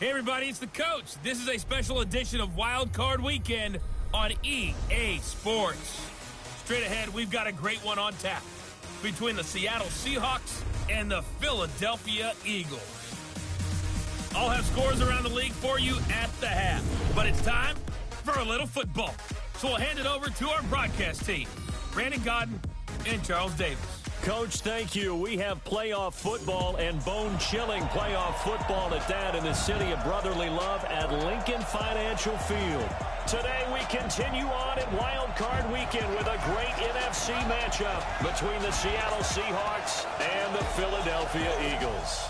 Hey everybody, it's the coach. This is a special edition of Wild Card Weekend on EA Sports. Straight ahead, we've got a great one on tap between the Seattle Seahawks and the Philadelphia Eagles. I'll have scores around the league for you at the half, but it's time for a little football. So we'll hand it over to our broadcast team, Brandon Godden and Charles Davis. Coach, thank you. We have playoff football and bone-chilling playoff football at that in the city of brotherly love at Lincoln Financial Field. Today we continue on in Wild Card Weekend with a great NFC matchup between the Seattle Seahawks and the Philadelphia Eagles.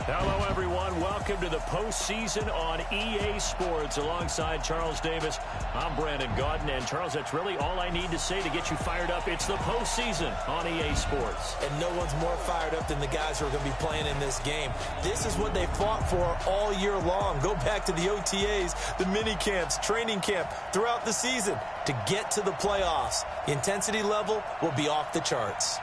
Hello, everyone. Welcome to the postseason on EA Sports. Alongside Charles Davis, I'm Brandon Godden. And, Charles, that's really all I need to say to get you fired up. It's the postseason on EA Sports. And no one's more fired up than the guys who are going to be playing in this game. This is what they fought for all year long. Go back to the OTAs, the mini camps, training camp, throughout the season to get to the playoffs. The intensity level will be off the charts.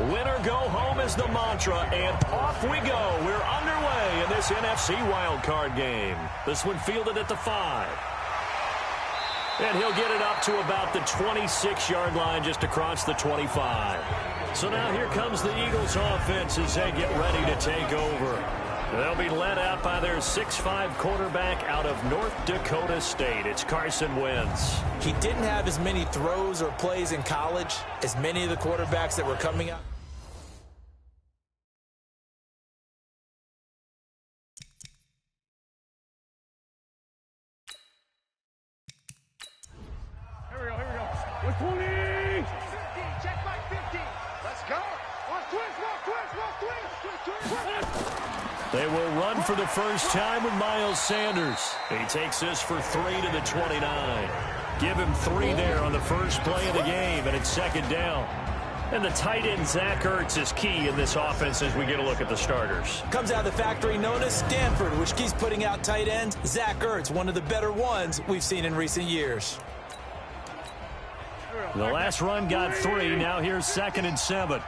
Winner go home is the mantra, and off we go. We're underway in this NFC wildcard game. This one fielded at the 5. And he'll get it up to about the 26-yard line just across the 25. So now here comes the Eagles offense as they get ready to take over. They'll be led out by their 6'5 quarterback out of North Dakota State. It's Carson Wentz. He didn't have as many throws or plays in college as many of the quarterbacks that were coming out. Here we go. With 20! 50, check back 50. Let's go. One twist. They will run for the first time with Miles Sanders. He takes this for 3 to the 29. Give him 3 there on the first play of the game, and it's second down. And the tight end, Zach Ertz, is key in this offense as we get a look at the starters. Comes out of the factory known as Stanford, which keeps putting out tight ends. Zach Ertz, one of the better ones we've seen in recent years. The last run got 3. Now here's 2nd and 7.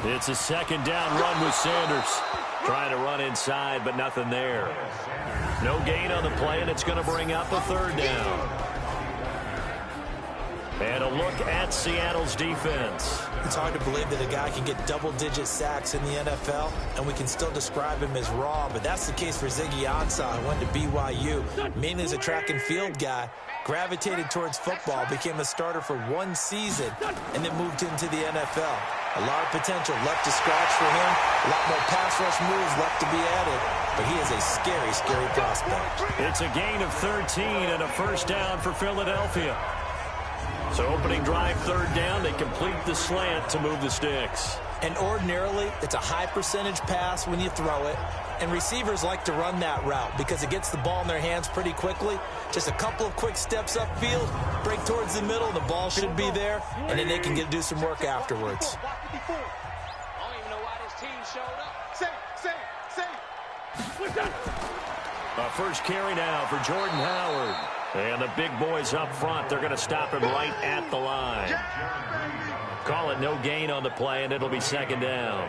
It's a second down run with Sanders. Trying to run inside, but nothing there. No gain on the play, and it's going to bring up a 3rd down. And a look at Seattle's defense. It's hard to believe that a guy can get double-digit sacks in the NFL, and we can still describe him as raw, but that's the case for Ziggy Ansah, who went to BYU, mainly as a track and field guy, gravitated towards football, became a starter for 1 season, and then moved into the NFL. A lot of potential left to scratch for him, a lot more pass rush moves left to be added, but he is a scary, scary prospect. It's a gain of 13 and a first down for Philadelphia. So opening drive, 3rd down, they complete the slant to move the sticks. And ordinarily, it's a high percentage pass when you throw it. And receivers like to run that route because it gets the ball in their hands pretty quickly. Just a couple of quick steps upfield, break towards the middle, the ball should be there, and then they can do some work afterwards. I don't even know why this team showed up. Say. First carry now for Jordan Howard. And the big boys up front, they're going to stop him right at the line. Call it no gain on the play, and it'll be 2nd down.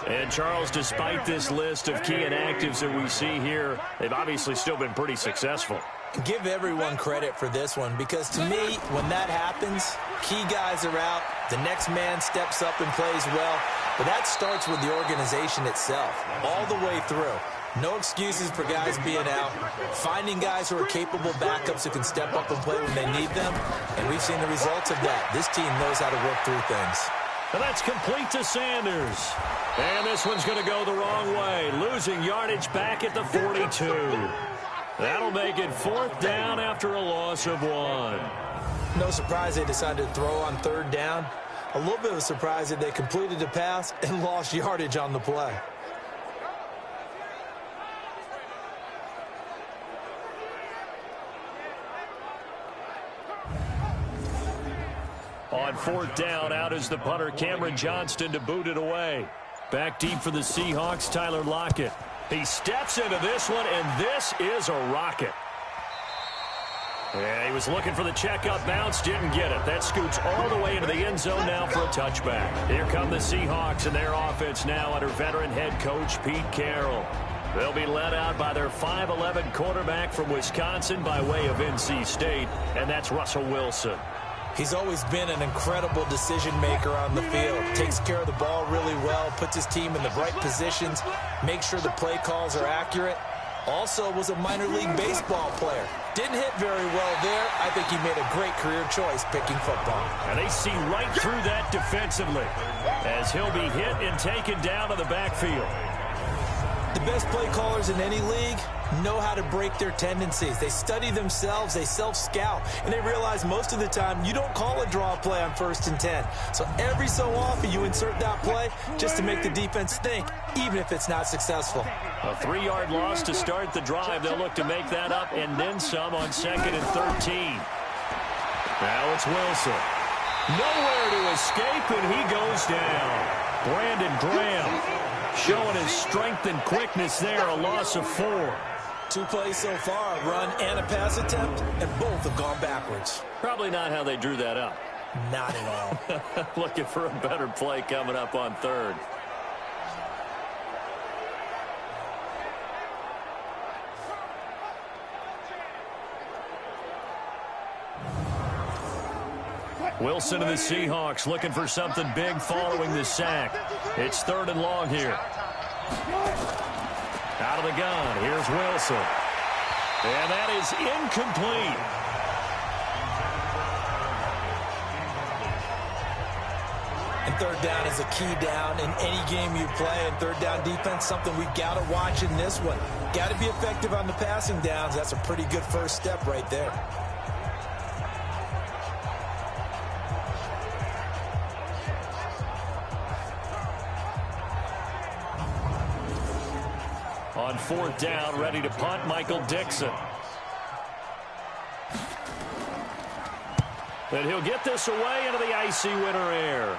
And, Charles, despite this list of key inactives that we see here, they've obviously still been pretty successful. Give everyone credit for this one because, to me, when that happens, key guys are out, the next man steps up and plays well, but that starts with the organization itself, all the way through. No excuses for guys being out. Finding guys who are capable backups who can step up and play when they need them. And we've seen the results of that. This team knows how to work through things. And that's complete to Sanders. And this one's going to go the wrong way, losing yardage back at the 42. That'll make it 4th down after a loss of 1. No surprise they decided to throw on 3rd down. A little bit of a surprise that they completed the pass and lost yardage on the play. On 4th down, out is the punter, Cameron Johnston, to boot it away. Back deep for the Seahawks, Tyler Lockett. He steps into this one, and this is a rocket. Yeah, he was looking for the checkup bounce, didn't get it. That scoots all the way into the end zone now for a touchback. Here come the Seahawks and their offense now under veteran head coach Pete Carroll. They'll be led out by their 5'11" quarterback from Wisconsin by way of NC State, and that's Russell Wilson. He's always been an incredible decision maker on the field. Takes care of the ball really well, puts his team in the right positions, makes sure the play calls are accurate. Also was a minor league baseball player. Didn't hit very well there. I think he made a great career choice picking football. And they see right through that defensively as he'll be hit and taken down to the backfield. The best play callers in any league know how to break their tendencies. They study themselves, they self-scout, and they realize most of the time you don't call a draw play on 1st and 10. So every so often you insert that play just to make the defense think, even if it's not successful. A 3-yard loss to start the drive. They'll look to make that up and then some on 2nd and 13. Now it's Wilson. Nowhere to escape, and he goes down. Brandon Graham showing his strength and quickness there, a loss of 4. 2 plays so far, a run and a pass attempt, and both have gone backwards. Probably not how they drew that up. Not at all. Looking for a better play coming up on 3rd. Wilson and the Seahawks looking for something big following the sack. It's 3rd and long here. Out of the gun, here's Wilson. And that is incomplete. And 3rd down is a key down in any game you play. And 3rd down defense, something we've got to watch in this one. Got to be effective on the passing downs. That's a pretty good first step right there. On 4th down, ready to punt, Michael Dixon. And he'll get this away into the icy winter air.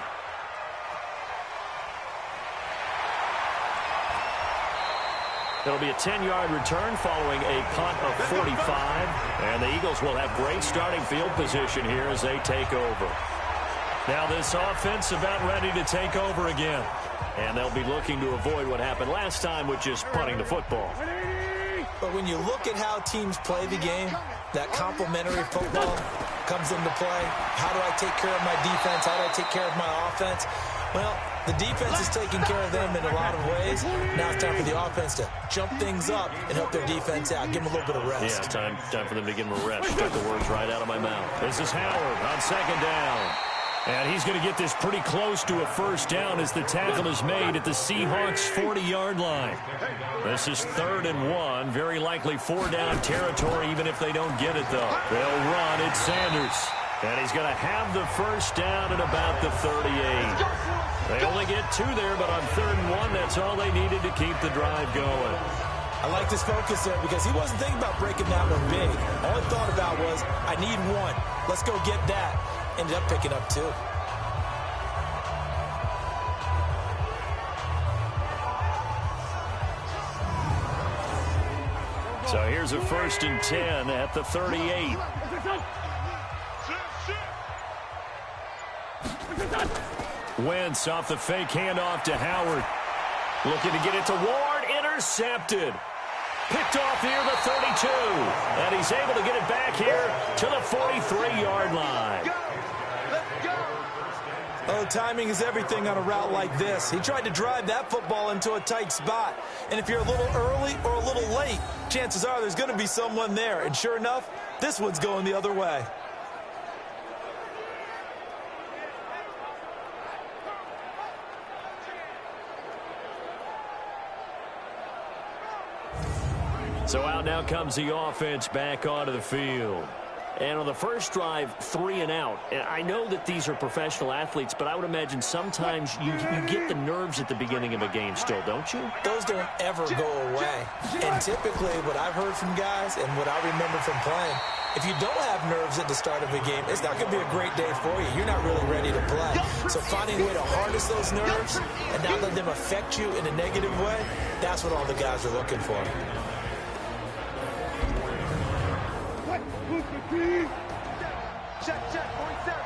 It'll be a 10-yard return following a punt of 45. And the Eagles will have great starting field position here as they take over. Now this offense about ready to take over again. And they'll be looking to avoid what happened last time with just punting the football. But when you look at how teams play the game, that complementary football comes into play. How do I take care of my defense? How do I take care of my offense? Well, the defense is taking care of them in a lot of ways. Now it's time for the offense to jump things up and help their defense out. Give them a little bit of rest. Yeah, time for them to give them a rest. Took the words right out of my mouth. This is Howard on 2nd down. And he's going to get this pretty close to a 1st down as the tackle is made at the Seahawks' 40-yard line. This is 3rd and 1. Very likely 4-down territory, even if they don't get it, though. They'll run. It's Sanders. And he's going to have the 1st down at about the 38. They only get 2 there, but on 3rd and 1, that's all they needed to keep the drive going. I like this focus there because he wasn't thinking about breaking that one big. All he thought about was, I need 1. Let's go get that. Ended up picking up 2. So here's a 1st and 10 at the 38. Wentz off the fake handoff to Howard. Looking to get it to Ward. Intercepted. Picked off near the 32. And he's able to get it back here to the 43-yard line. Oh, timing is everything on a route like this. He tried to drive that football into a tight spot. And if you're a little early or a little late, chances are there's going to be someone there. And sure enough, this one's going the other way. So out now comes the offense back onto the field. And on the first drive, 3 and out. And I know that these are professional athletes, but I would imagine sometimes you get the nerves at the beginning of a game still, don't you? Those don't ever go away. And typically what I've heard from guys and what I remember from playing, if you don't have nerves at the start of a game, it's not going to be a great day for you. You're not really ready to play. So finding a way to harness those nerves and not let them affect you in a negative way, that's what all the guys are looking for. Check, 47.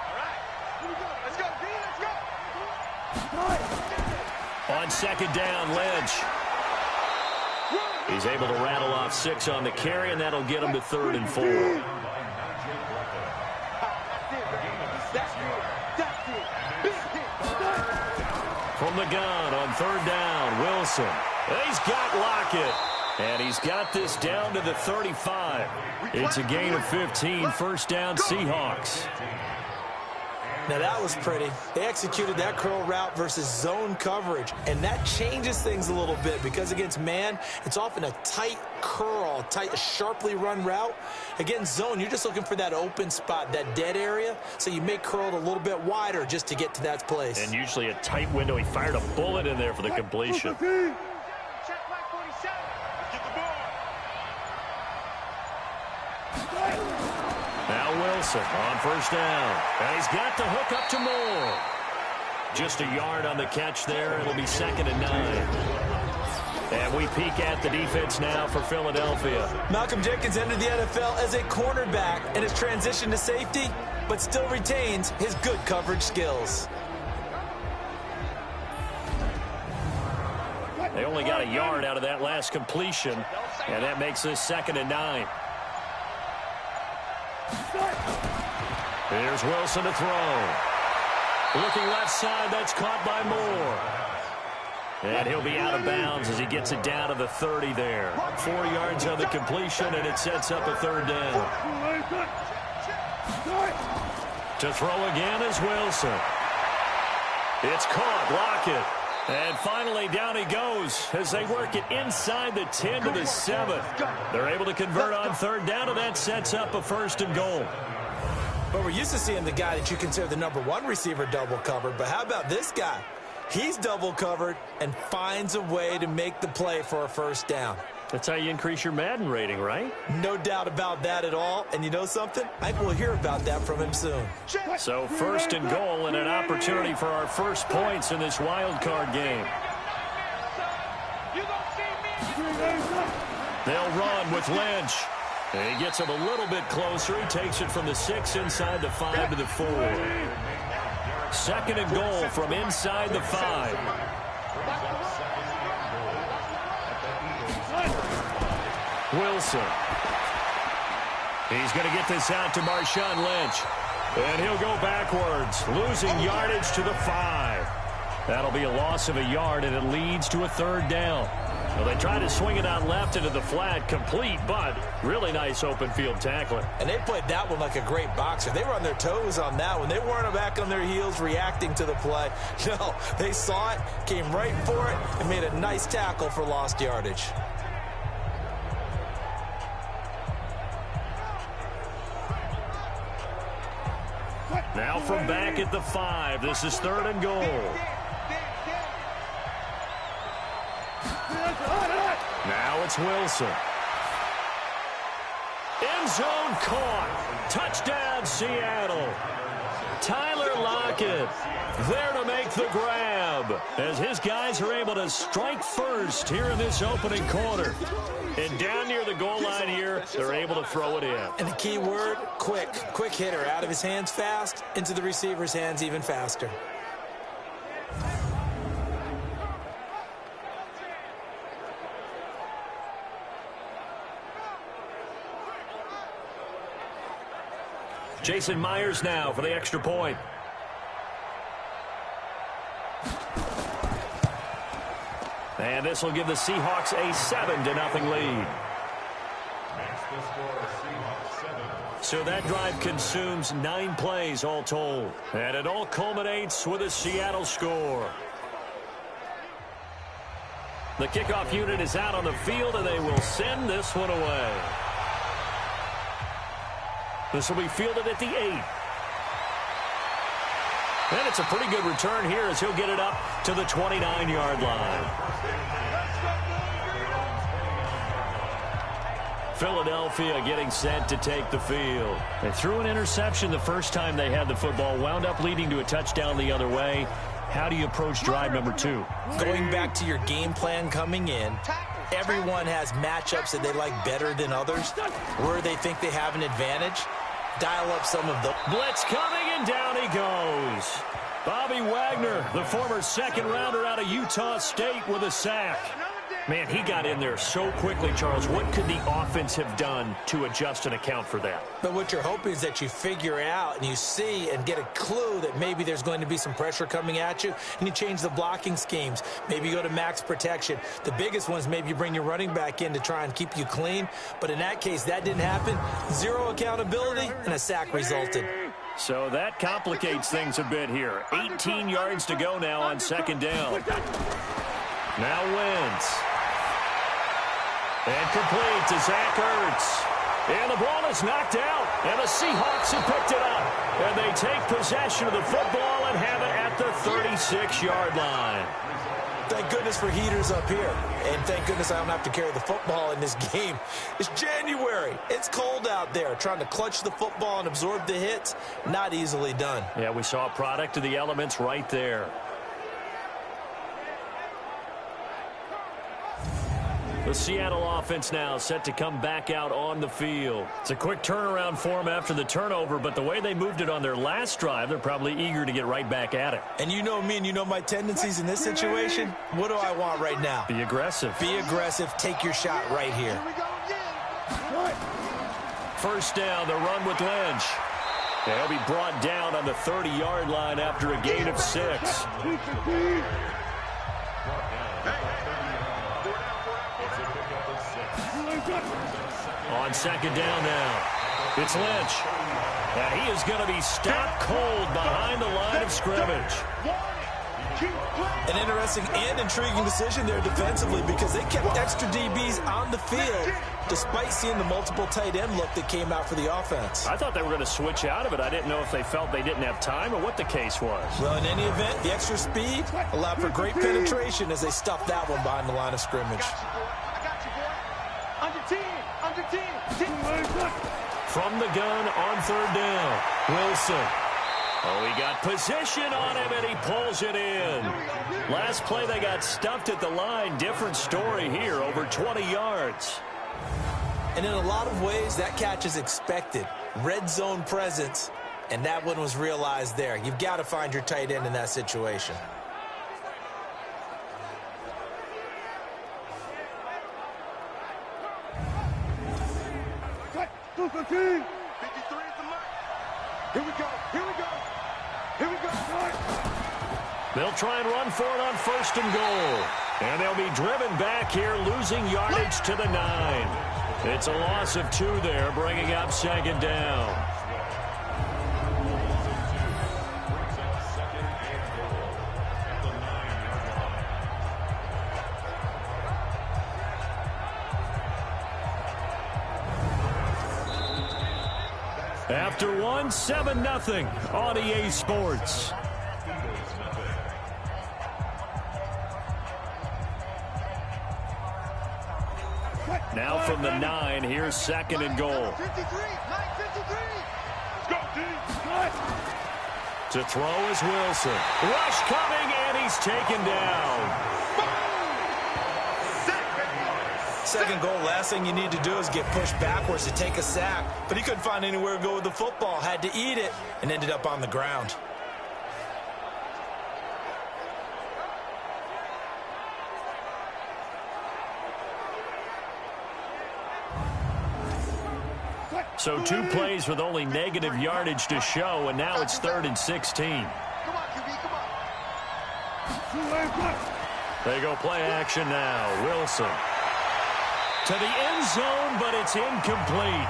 All right, here we go. Let's go, B, let's go. On second down, Lynch. He's able to rattle off 6 on the carry, and that'll get him to 3rd and 4. From the gun on 3rd down, Wilson. He's got Lockett. And he's got this down to the 35. It's a gain of 15, 1st down Seahawks. Now that was pretty. They executed that curl route versus zone coverage, and that changes things a little bit because against man, it's often a tight curl, tight, sharply run route. Against zone, you're just looking for that open spot, that dead area, so you make curl a little bit wider just to get to that place. And usually a tight window. He fired a bullet in there for the completion. Now Wilson on 1st down. And he's got the hook up to Moore. Just a yard on the catch there. It'll be 2nd and 9. And we peek at the defense now for Philadelphia. Malcolm Jenkins entered the NFL as a cornerback and has transitioned to safety, but still retains his good coverage skills. They only got a yard out of that last completion, and that makes this 2nd and 9. Here's Wilson to throw. Looking left side, that's caught by Moore. And he'll be out of bounds as he gets it down to the 30 there. 4 yards on the completion, and it sets up a 3rd down. To throw again is Wilson. It's caught, Lockett. And finally, down he goes as they work it inside the 10 to the 7. They're able to convert on 3rd down, and that sets up a 1st and goal. But we're used to seeing the guy that you consider the #1 receiver double covered. But how about this guy? He's double covered and finds a way to make the play for a 1st down. That's how you increase your Madden rating, right? No doubt about that at all. And you know something? I think we'll hear about that from him soon. So 1st and goal and an opportunity for our first points in this wild card game. They'll run with Lynch. And he gets him a little bit closer. He takes it from the 6 inside the 5 to the 4. 2nd and goal from inside the 5. Wilson. He's going to get this out to Marshawn Lynch. And he'll go backwards, losing yardage to the 5. That'll be a loss of a yard, and it leads to a 3rd down. Well, they try to swing it out left into the flat, complete, but really nice open field tackling. And they played that one like a great boxer. They were on their toes on that one. They weren't back on their heels reacting to the play. No, they saw it, came right for it, and made a nice tackle for lost yardage. Now from back at the 5, this is 3rd and goal. Now it's Wilson. End zone caught. Touchdown, Seattle. Tyler Lockett there to make the grab as his guys are able to strike first here in this opening quarter. And down near the goal line here, they're able to throw it in. And the key word, quick. Quick hitter. Out of his hands fast, into the receiver's hands even faster. Jason Myers now for the extra point. And this will give the Seahawks a 7-0 lead. So that drive consumes 9 plays all told. And it all culminates with a Seattle score. The kickoff unit is out on the field, and they will send this one away. This will be fielded at the 8. And it's a pretty good return here as he'll get it up to the 29-yard line. Philadelphia getting set to take the field. They threw an interception the first time they had the football, wound up leading to a touchdown the other way. How do you approach drive number 2? Going back to your game plan coming in, everyone has matchups that they like better than others, where they think they have an advantage. Dial up some of the blitz coming, and down he goes. Bobby Wagner, the former second-rounder out of Utah State, with a sack. Man, he got in there so quickly, Charles. What could the offense have done to adjust and account for that? But what you're hoping is that you figure out and you see and get a clue that maybe there's going to be some pressure coming at you, and you change the blocking schemes. Maybe you go to max protection. The biggest one is maybe you bring your running back in to try and keep you clean. But in that case, that didn't happen. Zero accountability, and a sack resulted. So that complicates things a bit here. 18 yards to go now on second down. Now Wentz. And complete to Zach Ertz. And the ball is knocked out. And the Seahawks have picked it up. And they take possession of the football and have it at the 36-yard line. Thank goodness for heaters up here. And thank goodness I don't have to carry the football in this game. It's January. It's cold out there. Trying to clutch the football and absorb the hits, not easily done. Yeah, we saw a product of the elements right there. The Seattle offense now set to come back out on the field. It's a quick turnaround for them after the turnover, but the way they moved it on their last drive, they're probably eager to get right back at it. And you know me and you know my tendencies in this situation. What do I want right now? Be aggressive. Be aggressive. Take your shot right here. First down, the run with Lynch. They'll be brought down on the 30-yard line after a gain of 6. On second down now, it's Lynch. And he is going to be stopped cold behind the line of scrimmage. An interesting and intriguing decision there defensively because they kept extra DBs on the field despite seeing the multiple tight end look that came out for the offense. I thought they were going to switch out of it. I didn't know if they felt they didn't have time or what the case was. Well, in any event, the extra speed allowed for great penetration as they stuffed that one behind the line of scrimmage. From the gun on third down, Wilson. Oh, he got position on him, and he pulls it in. Last play, they got stuffed at the line. Different story here, over 20 yards. And in a lot of ways, that catch is expected. Red zone presence, and that one was realized there. You've got to find your tight end in that situation. Here we go. Here we go. Here we go. They'll try and run for it on first and goal. And they'll be driven back here, losing yardage to the 9. It's a loss of 2 there, bringing up second down. After one, 7-0 on EA Sports. Now from the 9, here's second and goal. To throw is Wilson. Rush coming, and he's taken down. Second goal, last thing you need to do is get pushed backwards to take a sack. But he couldn't find anywhere to go with the football. Had to eat it and ended up on the ground. So 2 plays with only negative yardage to show, and now it's 3rd and 16. They go play action now. Wilson. To the end zone, but it's incomplete.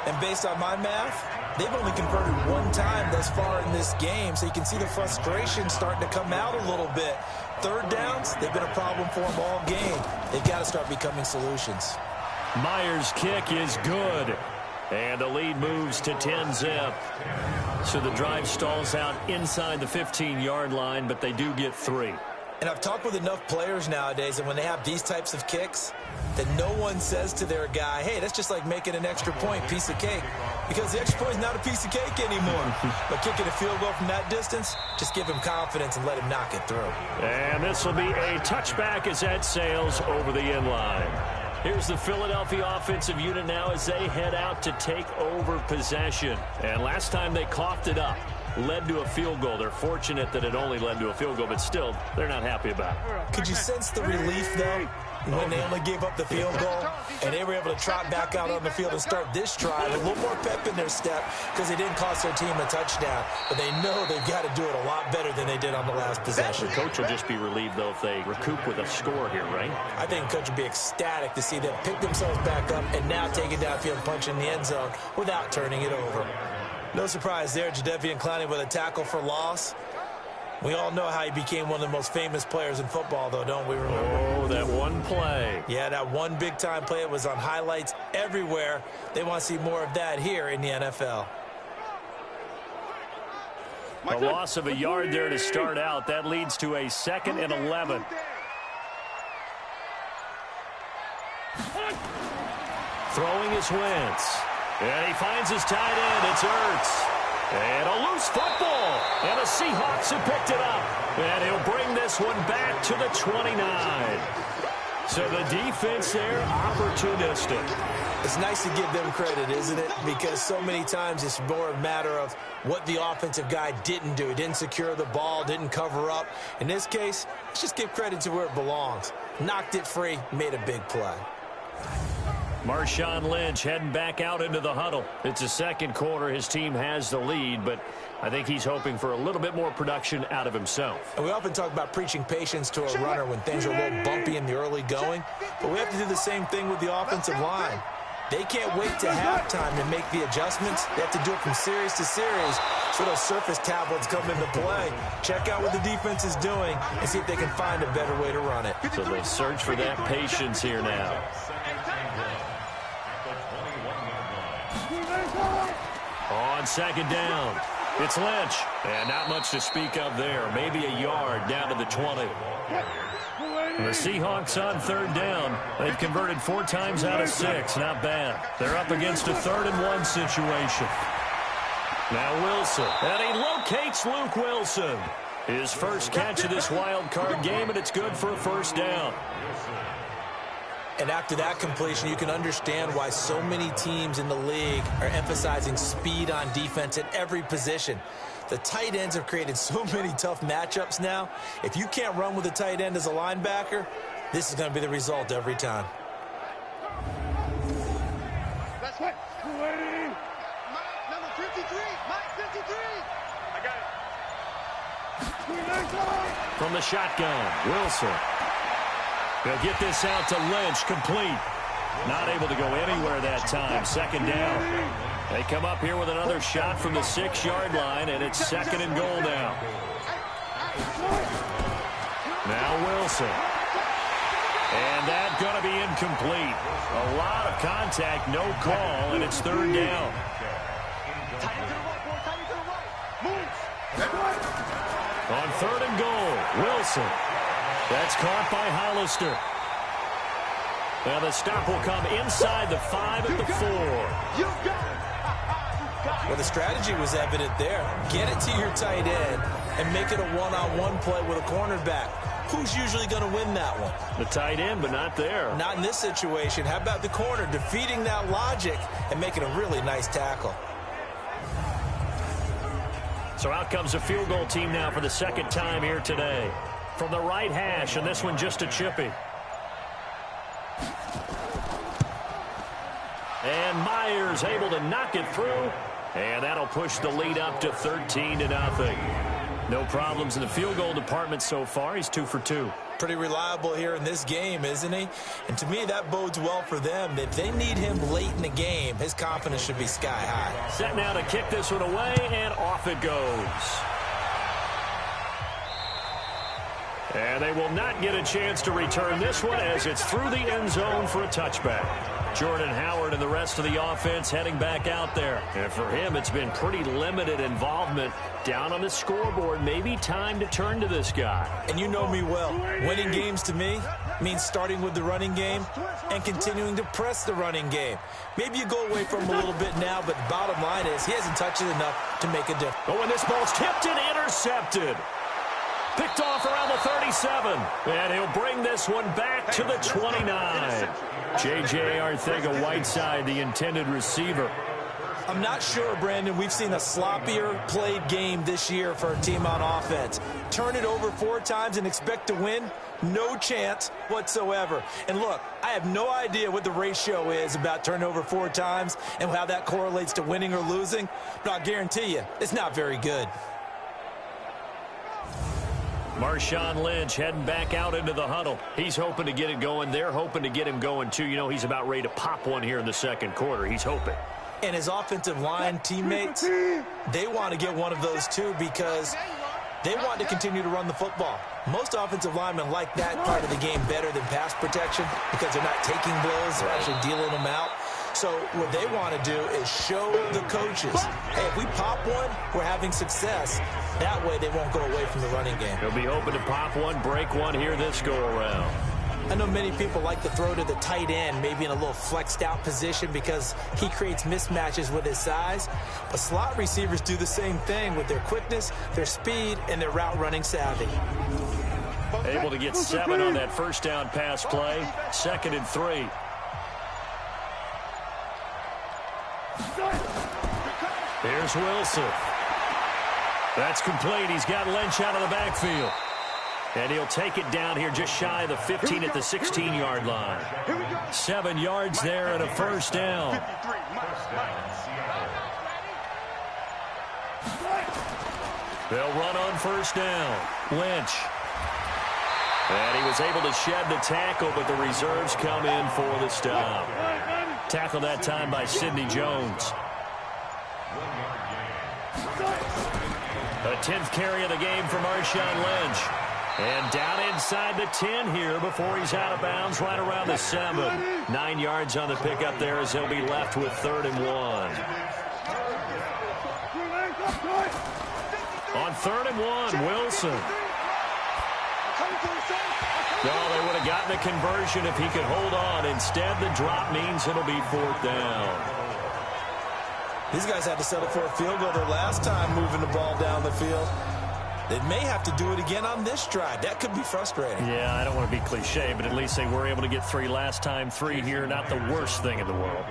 And based on my math, they've only converted one time thus far in this game, so you can see the frustration starting to come out a little bit. Third downs, they've been a problem for them all game. They've got to start becoming solutions. Myers' kick is good. And the lead moves to 10-zip. So the drive stalls out inside the 15-yard line, but they do get 3. And I've talked with enough players nowadays, and when they have these types of kicks, that no one says to their guy, hey, that's just like making an extra point, piece of cake. Because the extra point is not a piece of cake anymore. But kicking a field goal from that distance, just give him confidence and let him knock it through. And this will be a touchback as that sails over the end line. Here's the Philadelphia offensive unit now as they head out to take over possession. And last time they coughed it up, led to a field goal. They're fortunate that it only led to a field goal, but still, they're not happy about it. Could you sense the relief, though, when they only gave up the field goal and they were able to trot back out on the field and start this drive? A little more pep in their step because they didn't cost their team a touchdown, but they know they've got to do it a lot better than they did on the last possession. The coach will just be relieved, though, if they recoup with a score here, right? I think the coach would be ecstatic to see them pick themselves back up and now take it downfield and punch in the end zone without turning it over. No surprise there, Jadeveon Clowney with a tackle for loss. We all know how he became one of the most famous players in football, though, don't we remember? Oh, that one play. Yeah, that one big-time play. It was on highlights everywhere. They want to see more of that here in the NFL. A loss of a yard there to start out. That leads to a 2nd and 11. Throwing is Wentz. And he finds his tight end. It's Ertz. And a loose football. And the Seahawks have picked it up. And he'll bring this one back to the 29. So the defense there, opportunistic. It's nice to give them credit, isn't it? Because so many times it's more a matter of what the offensive guy didn't do. He didn't secure the ball, didn't cover up. In this case, let's just give credit to where it belongs. Knocked it free, made a big play. Marshawn Lynch heading back out into the huddle. It's a second quarter. His team has the lead, but I think he's hoping for a little bit more production out of himself. And we often talk about preaching patience to a runner when things are a little bumpy in the early going, but we have to do the same thing with the offensive line. They can't wait to halftime to make the adjustments. They have to do it from series to series, so those surface tablets come into play. Check out what the defense is doing and see if they can find a better way to run it. So they search for that patience here now. On second down, it's Lynch. And not much to speak of there. Maybe a yard down to the 20. The Seahawks on third down. They've converted 4 times out of 6. Not bad. They're up against a 3rd and 1 situation. Now Wilson. And he locates Luke Wilson. His first catch of this wild card game, and it's good for a first down. And after that completion, you can understand why so many teams in the league are emphasizing speed on defense at every position. The tight ends have created so many tough matchups now. If you can't run with a tight end as a linebacker, this is going to be the result every time. That's what. Mike, number 53. Mike, 53. I got it. From the shotgun, Wilson. They'll get this out to Lynch, complete. Not able to go anywhere that time. Second down. They come up here with another shot from the 6-yard line, and it's 2nd and goal now. Now Wilson. And that's going to be incomplete. A lot of contact, no call, and it's 3rd down. On 3rd and goal, Wilson. That's caught by Hollister. Well, the stop will come inside the 5 at the 4. Well, the strategy was evident there. Get it to your tight end and make it a one-on-one play with a cornerback. Who's usually going to win that one? The tight end, but not there. Not in this situation. How about the corner defeating that logic and making a really nice tackle? So out comes a field goal team now for the 2nd time here today. From the right hash, and this one just a chippy. And Myers able to knock it through. And that'll push the lead up to 13-0. No problems in the field goal department so far. He's 2 for 2. Pretty reliable here in this game, isn't he? And to me, that bodes well for them. If they need him late in the game, his confidence should be sky high. Set now to kick this one away, and off it goes. And they will not get a chance to return this one as it's through the end zone for a touchback. Jordan Howard and the rest of the offense heading back out there. And for him, it's been pretty limited involvement down on the scoreboard. Maybe time to turn to this guy. And you know me well. Winning games to me means starting with the running game and continuing to press the running game. Maybe you go away from him a little bit now, but the bottom line is he hasn't touched it enough to make a difference. Oh, and this ball's tipped and intercepted. Picked off around the 37. And he'll bring this one back to the 29. J.J. Arcega-Whiteside, the intended receiver. I'm not sure, Brandon, we've seen a sloppier played game this year for a team on offense. Turn it over 4 times and expect to win? No chance whatsoever. And look, I have no idea what the ratio is about turnover 4 times and how that correlates to winning or losing, but I'll guarantee you, it's not very good. Marshawn Lynch heading back out into the huddle. He's hoping to get it going. They're hoping to get him going, too. You know, he's about ready to pop one here in the second quarter. He's hoping. And his offensive line teammates, they want to get one of those, too, because they want to continue to run the football. Most offensive linemen like that part of the game better than pass protection because they're not taking blows. They're actually dealing them out. So what they want to do is show the coaches, hey, if we pop one, we're having success. That way they won't go away from the running game. He'll be hoping to pop one, break one here this go-around. I know many people like to throw to the tight end, maybe in a little flexed out position because he creates mismatches with his size. But slot receivers do the same thing with their quickness, their speed, and their route running savvy. Able to get 7 on that first down pass play. 2nd and 3. Here's Wilson. That's complete. He's got Lynch out of the backfield. And he'll take it down here just shy of the 15 at the 16-yard line. 7 yards there and a first down. They'll run on first down. Lynch. And he was able to shed the tackle, but the reserves come in for the stop. Tackle that time by Sidney Jones. A 10th carry of the game for Marshawn Lynch. And down inside the 10 here before he's out of bounds right around the 7. 9 yards on the pickup there as he'll be left with 3rd and 1. On 3rd and 1, Wilson. No, they would have gotten a conversion if he could hold on. Instead, the drop means it'll be 4th down. These guys had to settle for a field goal their last time moving the ball down the field. They may have to do it again on this drive. That could be frustrating. Yeah, I don't want to be cliche, but at least they were able to get 3 last time. 3 here, not the worst thing in the world.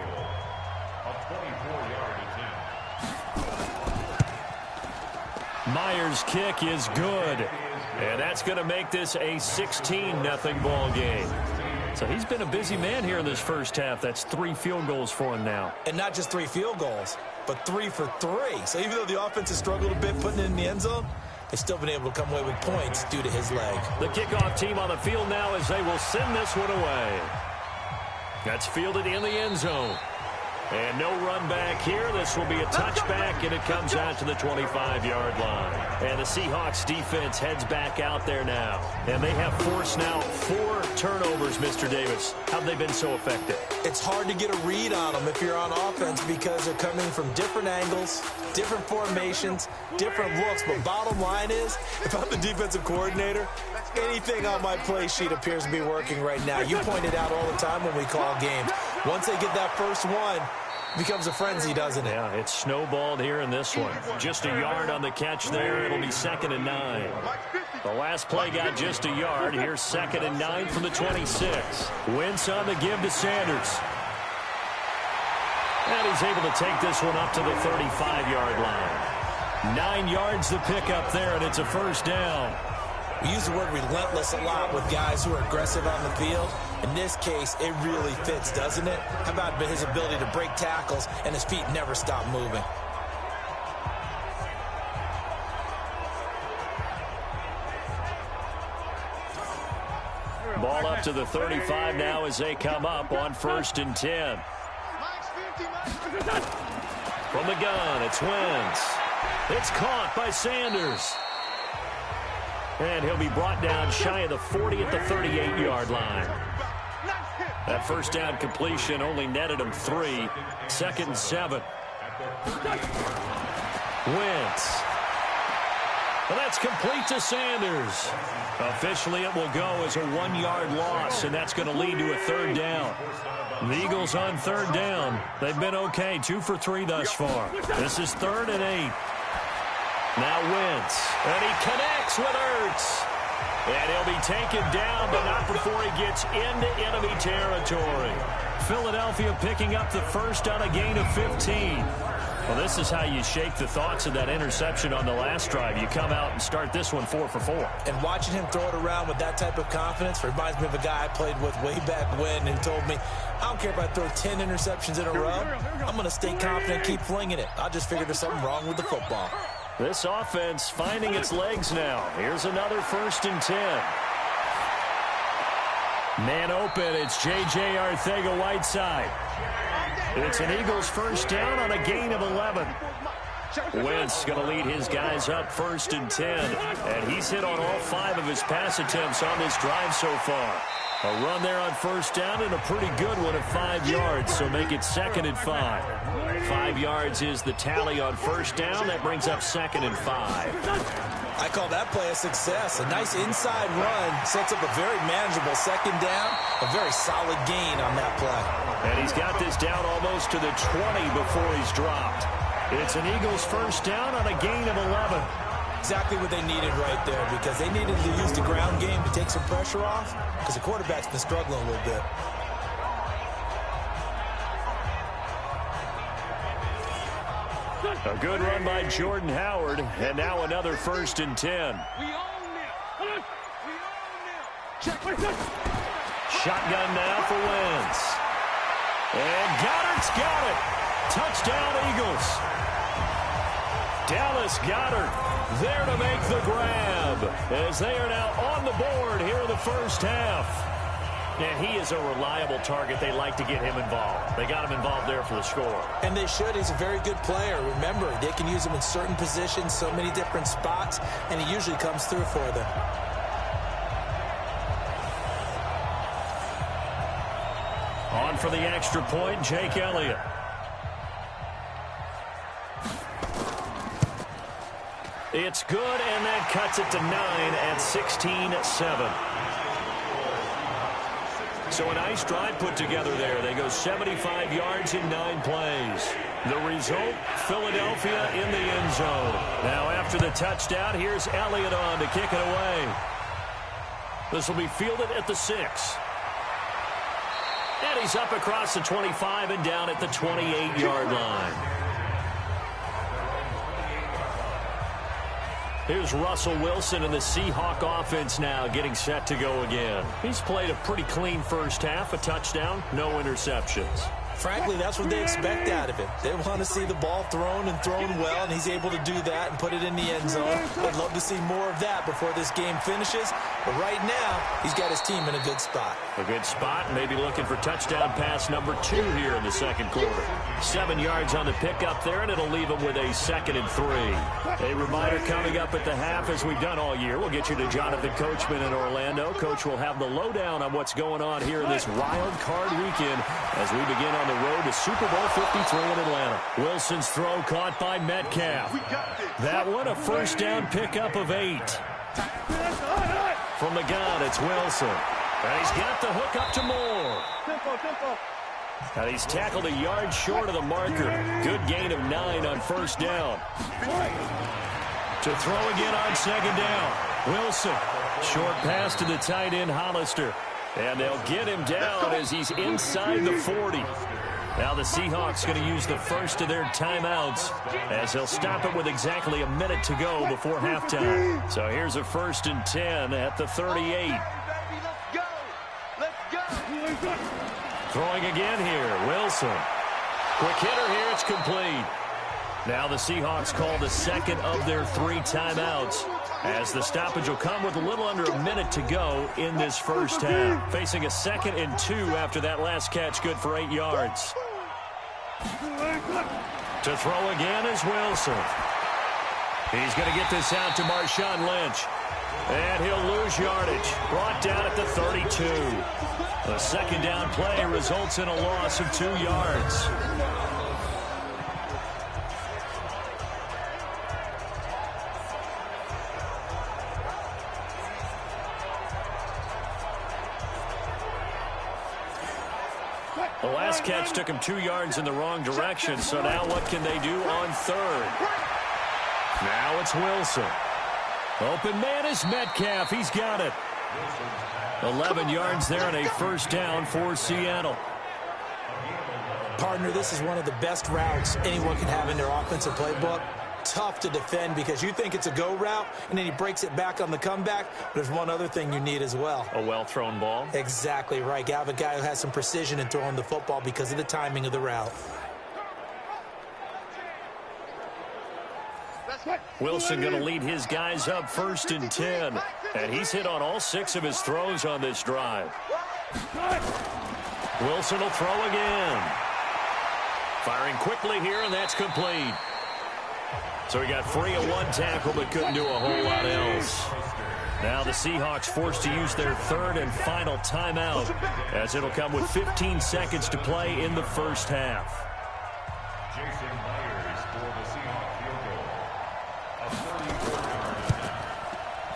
Myers' kick is good. And that's going to make this a 16-0 ball game. So he's been a busy man here in this first half. That's 3 field goals for him now. And not just 3 field goals, but 3 for 3. So even though the offense has struggled a bit putting it in the end zone, they've still been able to come away with points due to his leg. The kickoff team on the field now as they will send this one away. That's fielded in the end zone. And no run back here. This will be a touchback, and it comes out to the 25-yard line. And the Seahawks defense heads back out there now. And they have forced now 4 turnovers, Mr. Davis. How have they been so effective? It's hard to get a read on them if you're on offense because they're coming from different angles, different formations, different looks. But bottom line is, if I'm the defensive coordinator, anything on my play sheet appears to be working right now. You point it out all the time when we call games. Once they get that first one, it becomes a frenzy, doesn't it? Yeah, it's snowballed here in this one. Just a yard on the catch there. It'll be 2nd and 9. The last play got just a yard. Here's 2nd and 9 from the 26. Wentz on the give to Sanders. And he's able to take this one up to the 35-yard line. 9 yards to pick up there, and it's a first down. We use the word relentless a lot with guys who are aggressive on the field. In this case, it really fits, doesn't it? How about his ability to break tackles and his feet never stop moving? Ball up to the 35 now as they come up on 1st and 10. From the gun, it's Wentz. It's caught by Sanders. And he'll be brought down shy of the 40 at the 38-yard line. That first down completion only netted him 3. 2nd and 7. Wentz. Well, that's complete to Sanders. Officially, it will go as a 1-yard loss, and that's going to lead to a 3rd down. The Eagles on 3rd down. They've been okay, 2 for 3 thus far. This is 3rd and 8. Now Wentz, and he connects with Ertz. And he'll be taken down, but not before he gets into enemy territory. Philadelphia picking up the first on a gain of 15. Well, this is how you shake the thoughts of that interception on the last drive. You come out and start this one 4 for 4. And watching him throw it around with that type of confidence reminds me of a guy I played with way back when and told me, I don't care if I throw 10 interceptions in a row. I'm going to stay confident, keep flinging it. I just figured there's something wrong with the football. This offense finding its legs now. Here's another 1st and 10. Man open, it's J.J. Arcega-Whiteside. It's an Eagles first down on a gain of 11. Wentz going to lead his guys up 1st and 10. And he's hit on all 5 of his pass attempts on this drive so far. A run there on 1st down and a pretty good one at 5 yards, so make it 2nd and 5. 5 yards is the tally on 1st down. That brings up 2nd and 5. I call that play a success. A nice inside run sets up a very manageable 2nd down. A very solid gain on that play. And he's got this down almost to the 20 before he's dropped. It's an Eagles first down on a gain of 11. Exactly what they needed right there, because they needed to use the ground game to take some pressure off, because the quarterback's been struggling a little bit. A good run by Jordan Howard, and now another 1st and 10. Shotgun now for Wentz. And Goddard's got it. Touchdown, Eagles. Dallas Goedert there to make the grab, as they are now on the board here in the first half. And he is a reliable target. They like to get him involved. They got him involved there for the score. And they should. He's a very good player. Remember, they can use him in certain positions, so many different spots, and he usually comes through for them. On for the extra point, Jake Elliott. It's good, and that cuts it to 9 at 16-7. So a nice drive put together there. They go 75 yards in 9 plays. The result, Philadelphia in the end zone. Now after the touchdown, here's Elliott on to kick it away. This will be fielded at the 6. And he's up across the 25 and down at the 28-yard line. Here's Russell Wilson and the Seahawk offense now getting set to go again. He's played a pretty clean first half, a touchdown, no interceptions. Frankly, that's what they expect out of him. They want to see the ball thrown and thrown well, and he's able to do that and put it in the end zone. I'd love to see more of that before this game finishes. But right now, he's got his team in a good spot. A good spot, maybe looking for touchdown pass number 2 here in the second quarter. 7 yards on the pickup there, and it'll leave him with a 2nd and 3. A reminder coming up at the half, as we've done all year. We'll get you to Jonathan Coachman in Orlando. Coach will have the lowdown on what's going on here in this wild card weekend as we begin on the road to Super Bowl 53 in Atlanta. Wilson's throw caught by Metcalf. That one, a first down pickup of 8. From the gun, it's Wilson. And he's got the hook up to Moore. And he's tackled a yard short of the marker. Good gain of 9 on first down. To throw again on second down. Wilson. Short pass to the tight end, Hollister. And they'll get him down as he's inside the 40. Now the Seahawks going to use the first of their timeouts as they'll stop it with exactly a minute to go before halftime. So here's a 1st and 10 at the 38. Throwing again here, Wilson. Quick hitter here, it's complete. Now the Seahawks call the second of their 3 timeouts, as the stoppage will come with a little under a minute to go in this first half. Facing a 2nd and 2 after that last catch, good for 8 yards. To throw again is Wilson. He's going to get this out to Marshawn Lynch. And he'll lose yardage. Brought down at the 32. A second down play results in a loss of 2 yards. The last catch took him 2 yards in the wrong direction, so now what can they do on 3rd? Now it's Wilson. Open man is Metcalf. He's got it. 11 yards there and a first down for Seattle. Partner, this is one of the best routes anyone can have in their offensive playbook. Tough to defend because you think it's a go route, and then he breaks it back on the comeback. But there's one other thing you need as well. A well-thrown ball? Exactly right. You have a guy who has some precision in throwing the football because of the timing of the route. Wilson going to lead his guys up 1st and 10. And he's hit on all 6 of his throws on this drive. Wilson will throw again. Firing quickly here, and that's complete. So he got free of 1 tackle, but couldn't do a whole lot else. Now the Seahawks forced to use their 3rd and final timeout, as it'll come with 15 seconds to play in the first half.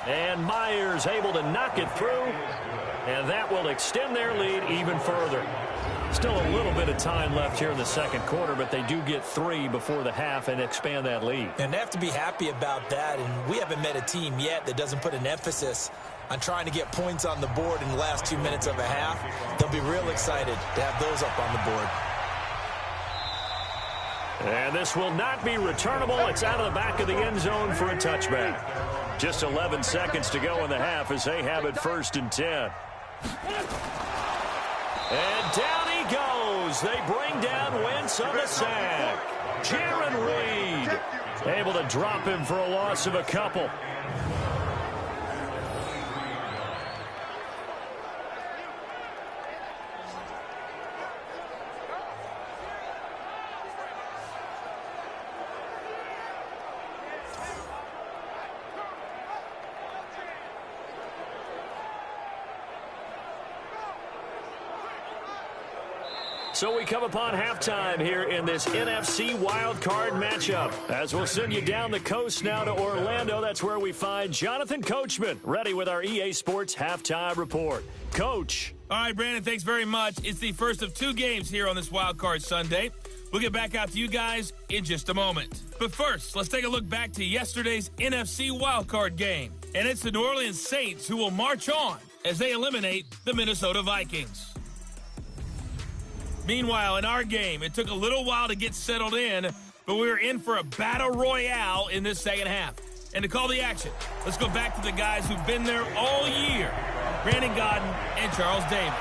And Myers able to knock it through, and that will extend their lead even further. Still a little bit of time left here in the 2nd quarter, but they do get 3 before the half and expand that lead. And they have to be happy about that, and we haven't met a team yet that doesn't put an emphasis on trying to get points on the board in the last 2 minutes of a half. They'll be real excited to have those up on the board. And this will not be returnable. It's out of the back of the end zone for a touchback. Just 11 seconds to go in the half as they have it 1st and 10. And down he goes. They bring down Wentz on the sack. Jaron Reed able to drop him for a loss of a couple. So we come upon halftime here in this NFC wildcard matchup. As we'll send you down the coast now to Orlando, that's where we find Jonathan Coachman, ready with our EA Sports halftime report. Coach. All right, Brandon, thanks very much. It's the first of 2 games here on this wildcard Sunday. We'll get back out to you guys in just a moment. But first, let's take a look back to yesterday's NFC wildcard game. And it's the New Orleans Saints who will march on as they eliminate the Minnesota Vikings. Meanwhile, in our game, it took a little while to get settled in, but we were in for a battle royale in this second half. And to call the action, let's go back to the guys who've been there all year, Brandon Godden and Charles Davis.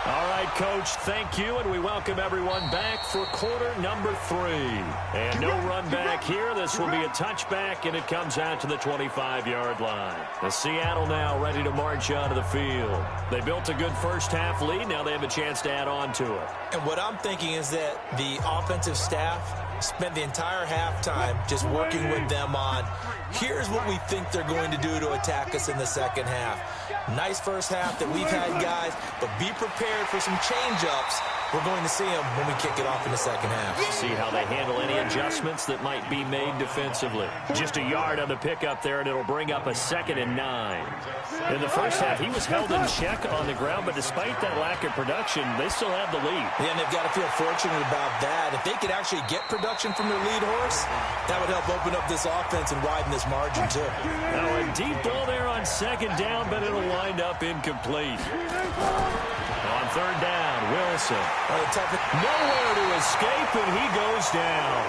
All right, Coach, thank you, and we welcome everyone back for quarter number 3. And no run back here. This will be a touchback, and it comes out to the 25-yard line. The Seattle now ready to march onto the field. They built a good first half lead. Now they have a chance to add on to it. And what I'm thinking is that the offensive staff spent the entire halftime just working with them on, here's what we think they're going to do to attack us in the second half. Nice first half that we've had, guys, but be prepared for some change-ups. We're going to see them when we kick it off in the second half. See how they handle any adjustments that might be made defensively. Just a yard on the pickup there, and it'll bring up a 2nd and 9. In the first half, he was held in check on the ground, but despite that lack of production, they still have the lead. Yeah, and they've got to feel fortunate about that. If they could actually get production from their lead horse, that would help open up this offense and widen this margin, too. Now a deep ball there on 2nd down, but it'll wind up incomplete. On 3rd down, Wilson. Nowhere to escape, and he goes down.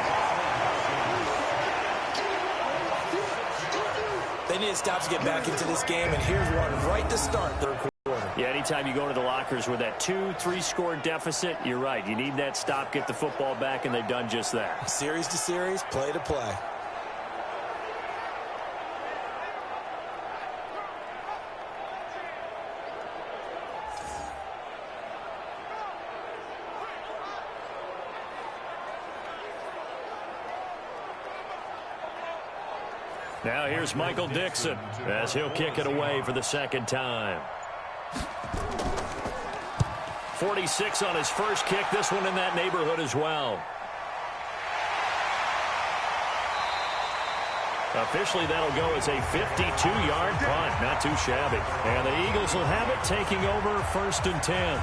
They need to stop to get back into this game, and here's one right to start 3rd quarter. Yeah, and he anytime you go to the lockers with that 2-3 score deficit, you're right. You need that stop, get the football back, and they've done just that. Series to series, play to play. Now here's Michael Dixon as he'll kick it away for the second time. 46 on his first kick. This one in that neighborhood as well. Officially, that'll go as a 52-yard punt. Not too shabby. And the Eagles will have it, taking over 1st and 10.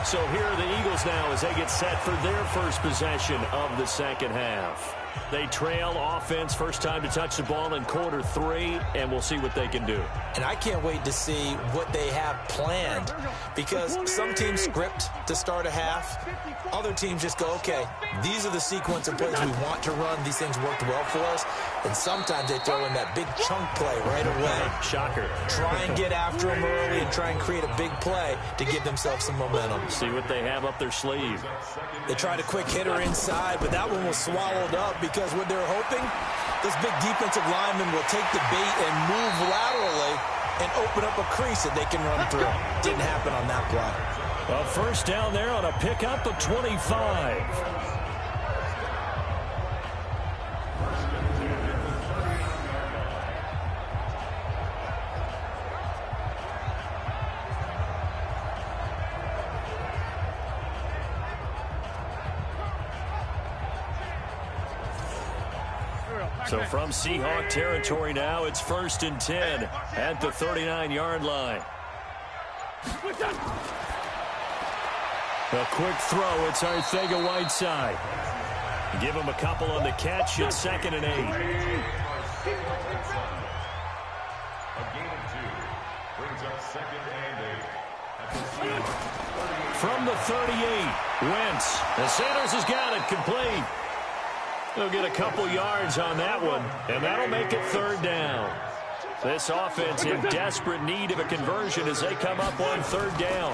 So here are the Eagles now as they get set for their first possession of the second half. They trail offense, first time to touch the ball in quarter 3, and we'll see what they can do. And I can't wait to see what they have planned, because some teams script to start a half. Other teams just go, okay, these are the sequence of plays we want to run. These things worked well for us. And sometimes they throw in that big chunk play right away. Shocker. Try and get after them early and try and create a big play to give themselves some momentum. See what they have up their sleeve. They tried a quick hitter inside, but that one was swallowed up because what they're hoping, this big defensive lineman will take the bait and move laterally and open up a crease that they can run through. Didn't happen on that play. Well, first down there on a pickup of 25. So from Seahawk territory now, it's 1st and 10 at the 39-yard line. A quick throw. It's Arcega-Whiteside. Give him a couple on the catch. It's 2nd and 8. From the 38, Wentz. And Sanders has got it complete. They'll get a couple yards on that one, and that'll make it 3rd down. This offense in desperate need of a conversion as they come up on 3rd down.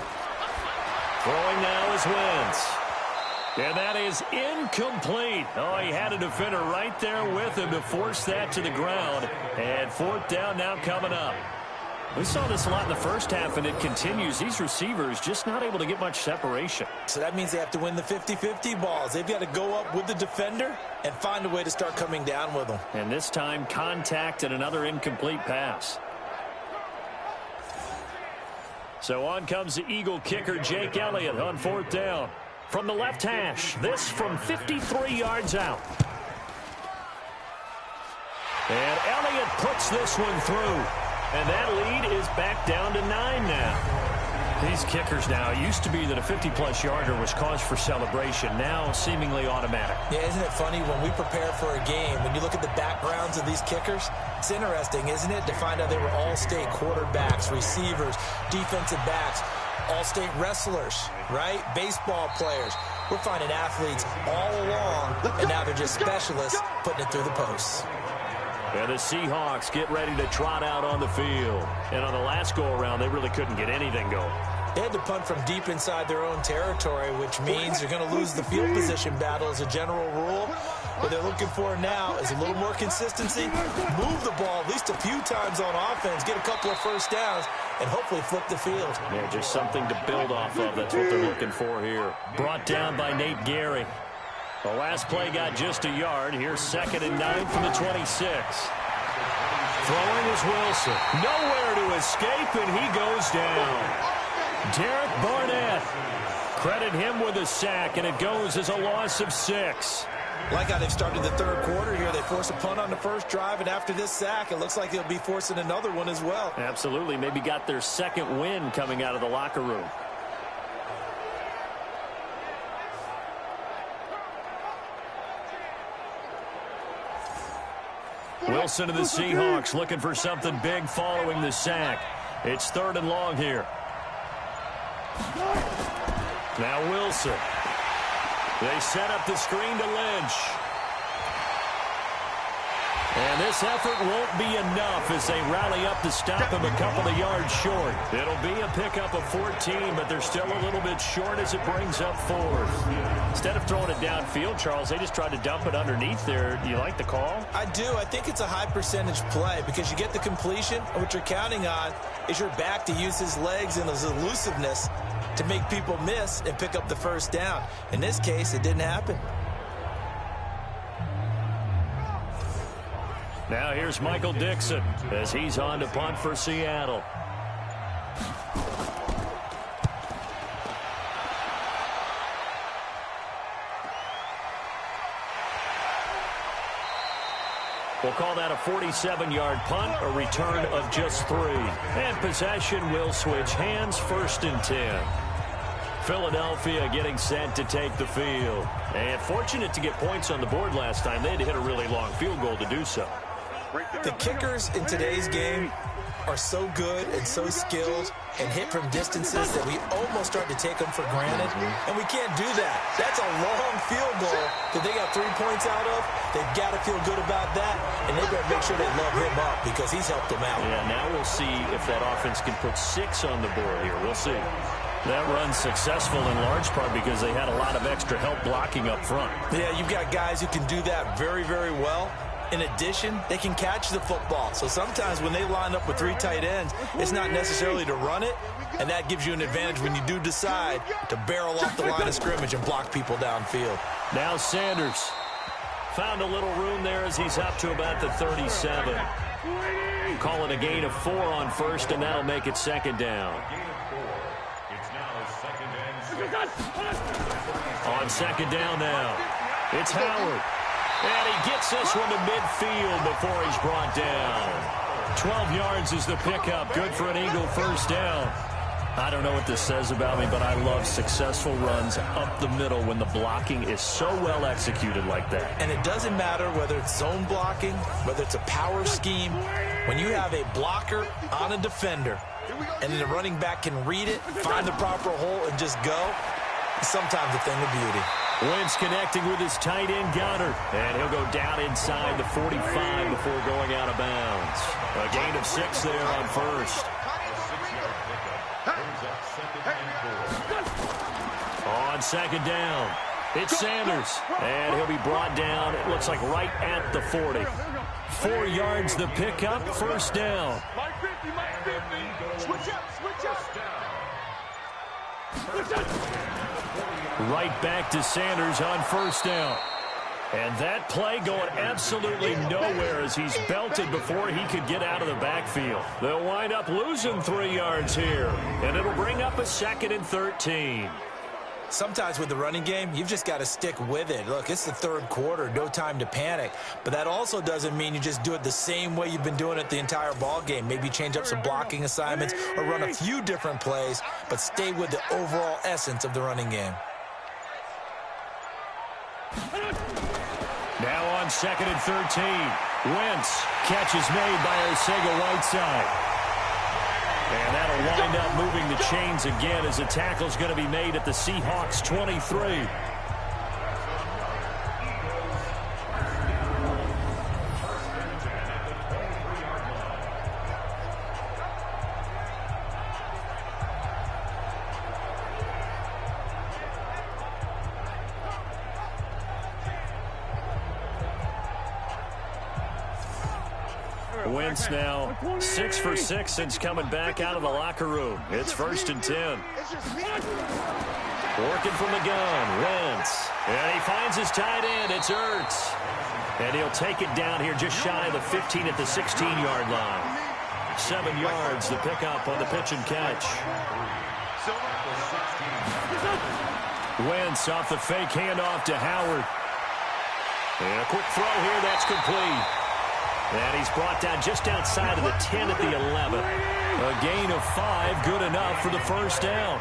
Throwing now is Wentz. And that is incomplete. Oh, he had a defender right there with him to force that to the ground. And 4th down now coming up. We saw this a lot in the first half, and it continues. These receivers just not able to get much separation. So that means they have to win the 50-50 balls. They've got to go up with the defender and find a way to start coming down with them. And this time, contact and another incomplete pass. So on comes the Eagle kicker, Jake Elliott, on 4th down. From the left hash, this from 53 yards out. And Elliott puts this one through. And that lead is back down to 9 now. These kickers now, it used to be that a 50-plus yarder was cause for celebration. Now seemingly automatic. Yeah, isn't it funny when we prepare for a game, when you look at the backgrounds of these kickers, it's interesting, isn't it, to find out they were all-state quarterbacks, receivers, defensive backs, all-state wrestlers, right? Baseball players. We're finding athletes all along, and now they're just specialists putting it through the posts. And the Seahawks get ready to trot out on the field. And on the last go-around, they really couldn't get anything going. They had to punt from deep inside their own territory, which means they're going to lose the field position battle as a general rule. What they're looking for now is a little more consistency, move the ball at least a few times on offense, get a couple of first downs, and hopefully flip the field. Yeah, just something to build off of. That's what they're looking for here. Brought down by Nate Gary. The last play got just a yard. Here's 2nd and 9 from the 26. Throwing is Wilson. Nowhere to escape, and he goes down. Derek Barnett. Credit him with a sack, and it goes as a loss of 6. Like how they've started the 3rd quarter here. They force a punt on the first drive, and after this sack, it looks like they'll be forcing another one as well. Absolutely. Maybe got their 2nd win coming out of the locker room. Wilson of the Seahawks looking for something big following the sack. It's 3rd and long here. Now Wilson. They set up the screen to Lynch. And And this effort won't be enough as they rally up to stop him a couple of yards short. It'll be a pickup of 14, but they're still a little bit short as it brings up 4th. Instead of throwing it downfield, Charles, they just tried to dump it underneath there. Do you like the call? I do. I think it's a high percentage play because you get the completion, and what you're counting on is your back to use his legs and his elusiveness to make people miss and pick up the first down. In this case, it didn't happen. Now here's Michael Dixon as he's on to punt for Seattle. We'll call that a 47-yard punt, a return of just 3. And possession will switch hands, 1st and 10. Philadelphia getting set to take the field. And fortunate to get points on the board last time. They had to hit a really long field goal to do so. The kickers in today's game are so good and so skilled and hit from distances that we almost start to take them for granted, and we can't do that. That's a long field goal that they got 3 points out of. They've got to feel good about that, and they better make sure they love him up because he's helped them out. Yeah, now we'll see if that offense can put 6 on the board here. We'll see. That run's successful in large part because they had a lot of extra help blocking up front. Yeah, you've got guys who can do that very, very well. In addition, they can catch the football. So sometimes when they line up with 3 tight ends, it's not necessarily to run it, and that gives you an advantage when you do decide to barrel off the line of scrimmage and block people downfield. Now Sanders found a little room there as he's up to about the 37. Call it a gain of 4 on 1st, and that'll make it 2nd down. On 2nd down now, it's Howard. And he gets this one to midfield before he's brought down. 12 yards is the pickup. Good for an Eagle first down. I don't know what this says about me, but I love successful runs up the middle when the blocking is so well executed like that. And it doesn't matter whether it's zone blocking, whether it's a power scheme. When you have a blocker on a defender and then the running back can read it, find the proper hole, and just go, it's sometimes a thing of beauty. Wentz connecting with his tight end Goddard. And he'll go down inside the 45 before going out of bounds. A gain of 6 there on 1st. On 2nd down, it's Sanders. And he'll be brought down, it looks like right at the 40. 4 yards the pickup, 1st down. Switch up, switch up. Right back to Sanders on 1st down. And that play going absolutely nowhere as he's belted before he could get out of the backfield. They'll wind up losing 3 yards here. And it'll bring up a 2nd and 13. Sometimes with the running game, you've just got to stick with it. Look, it's the 3rd quarter, no time to panic. But that also doesn't mean you just do it the same way you've been doing it the entire ball game. Maybe change up some blocking assignments or run a few different plays, but stay with the overall essence of the running game. Now on 2nd and 13. Wentz, catch is made by Arcega-Whiteside. And that'll wind up moving the chains again as the tackle's going to be made at the Seahawks 23. Wentz now 6 for 6 since coming back out of the locker room. It's 1st and 10. Working from the gun, Wentz. And he finds his tight end. It's Ertz. And he'll take it down here just shy of the 15 at the 16-yard line. 7 yards, the pickup on the pitch and catch. Wentz off the fake handoff to Howard. And a quick throw here, that's complete. And he's brought down just outside of the 10 at the 11. A gain of 5, good enough for the first down.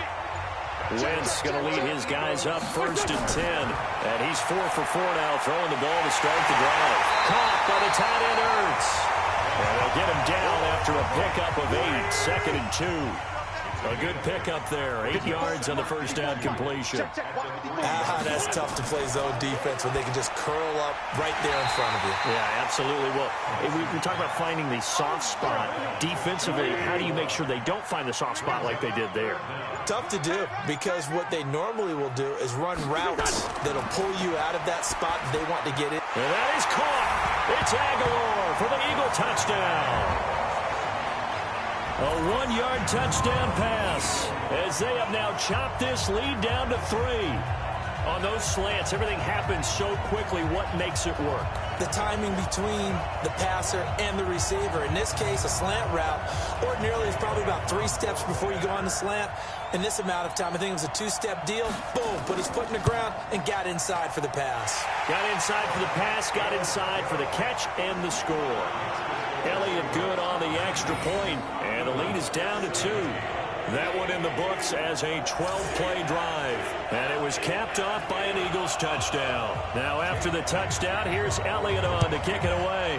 Wentz going to lead his guys up 1st and 10. And he's 4 for 4 now, throwing the ball to start the drive. Caught by the tight end Ertz. And they'll get him down after a pickup of 8, 2nd and 2. A good pickup there. 8 yards on the first down completion. That's tough to play zone defense when they can just curl up right there in front of you. Yeah, absolutely. Well, we talk about finding the soft spot. Defensively, how do you make sure they don't find the soft spot like they did there? Tough to do, because what they normally will do is run routes that'll pull you out of that spot they want to get in. And that is caught. It's Aguilar for the Eagle touchdown. A 1-yard touchdown pass as they have now chopped this lead down to 3. On those slants, everything happens so quickly. What makes it work? The timing between the passer and the receiver. In this case, a slant route ordinarily is probably about 3 steps before you go on the slant. In this amount of time, I think it was a 2-step deal. Boom, put his foot in the ground and got inside for the pass. Got inside for the pass, got inside for the catch and the score. Elliott good on the extra point, and the lead is down to 2. That one in the books as a 12-play drive, and it was capped off by an Eagles touchdown. Now after the touchdown, here's Elliott on to kick it away.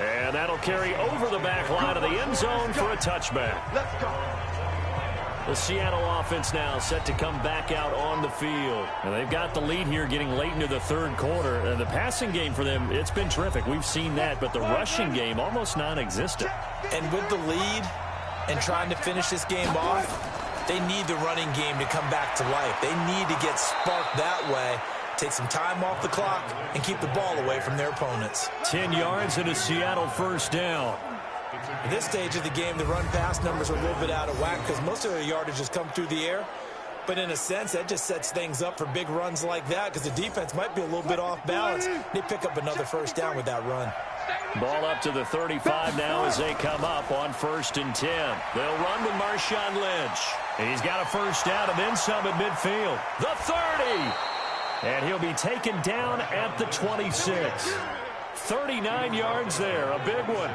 And that'll carry over the back line of the end zone for a touchback. Let's go. The Seattle offense now set to come back out on the field. And they've got the lead here getting late into the third quarter. And the passing game for them, it's been terrific. We've seen that. But the rushing game, almost non-existent. And with the lead and trying to finish this game off, they need the running game to come back to life. They need to get sparked that way, take some time off the clock, and keep the ball away from their opponents. 10 yards and a Seattle first down. At this stage of the game, the run-pass numbers are a little bit out of whack because most of their yardage has come through the air. But in a sense, that just sets things up for big runs like that because the defense might be a little bit off balance. They pick up another first down with that run. Ball up to the 35 now as they come up on 1st and 10. They'll run with Marshawn Lynch. He's got a first down and then some at midfield. The 30. And he'll be taken down at the 26. 39 yards there, a big one.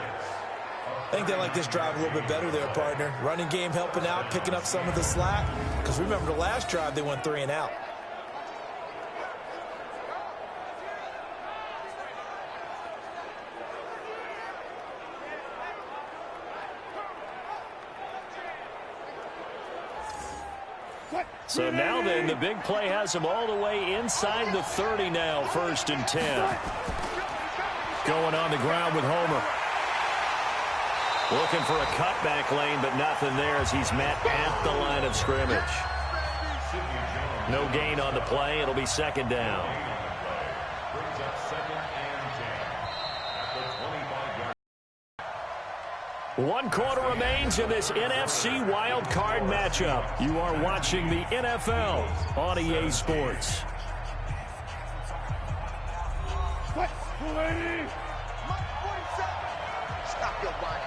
I think they like this drive a little bit better there, partner. Running game helping out, picking up some of the slack. Because remember, the last drive, they went 3 and out. So now then, the big play has them all the way inside the 30 now, 1st and 10. Going on the ground with Homer. Looking for a cutback lane, but nothing there as he's met at the line of scrimmage. No gain on the play. It'll be 2nd down. One quarter remains in this NFC Wild Card matchup. You are watching the NFL on EA Sports. Stop your body.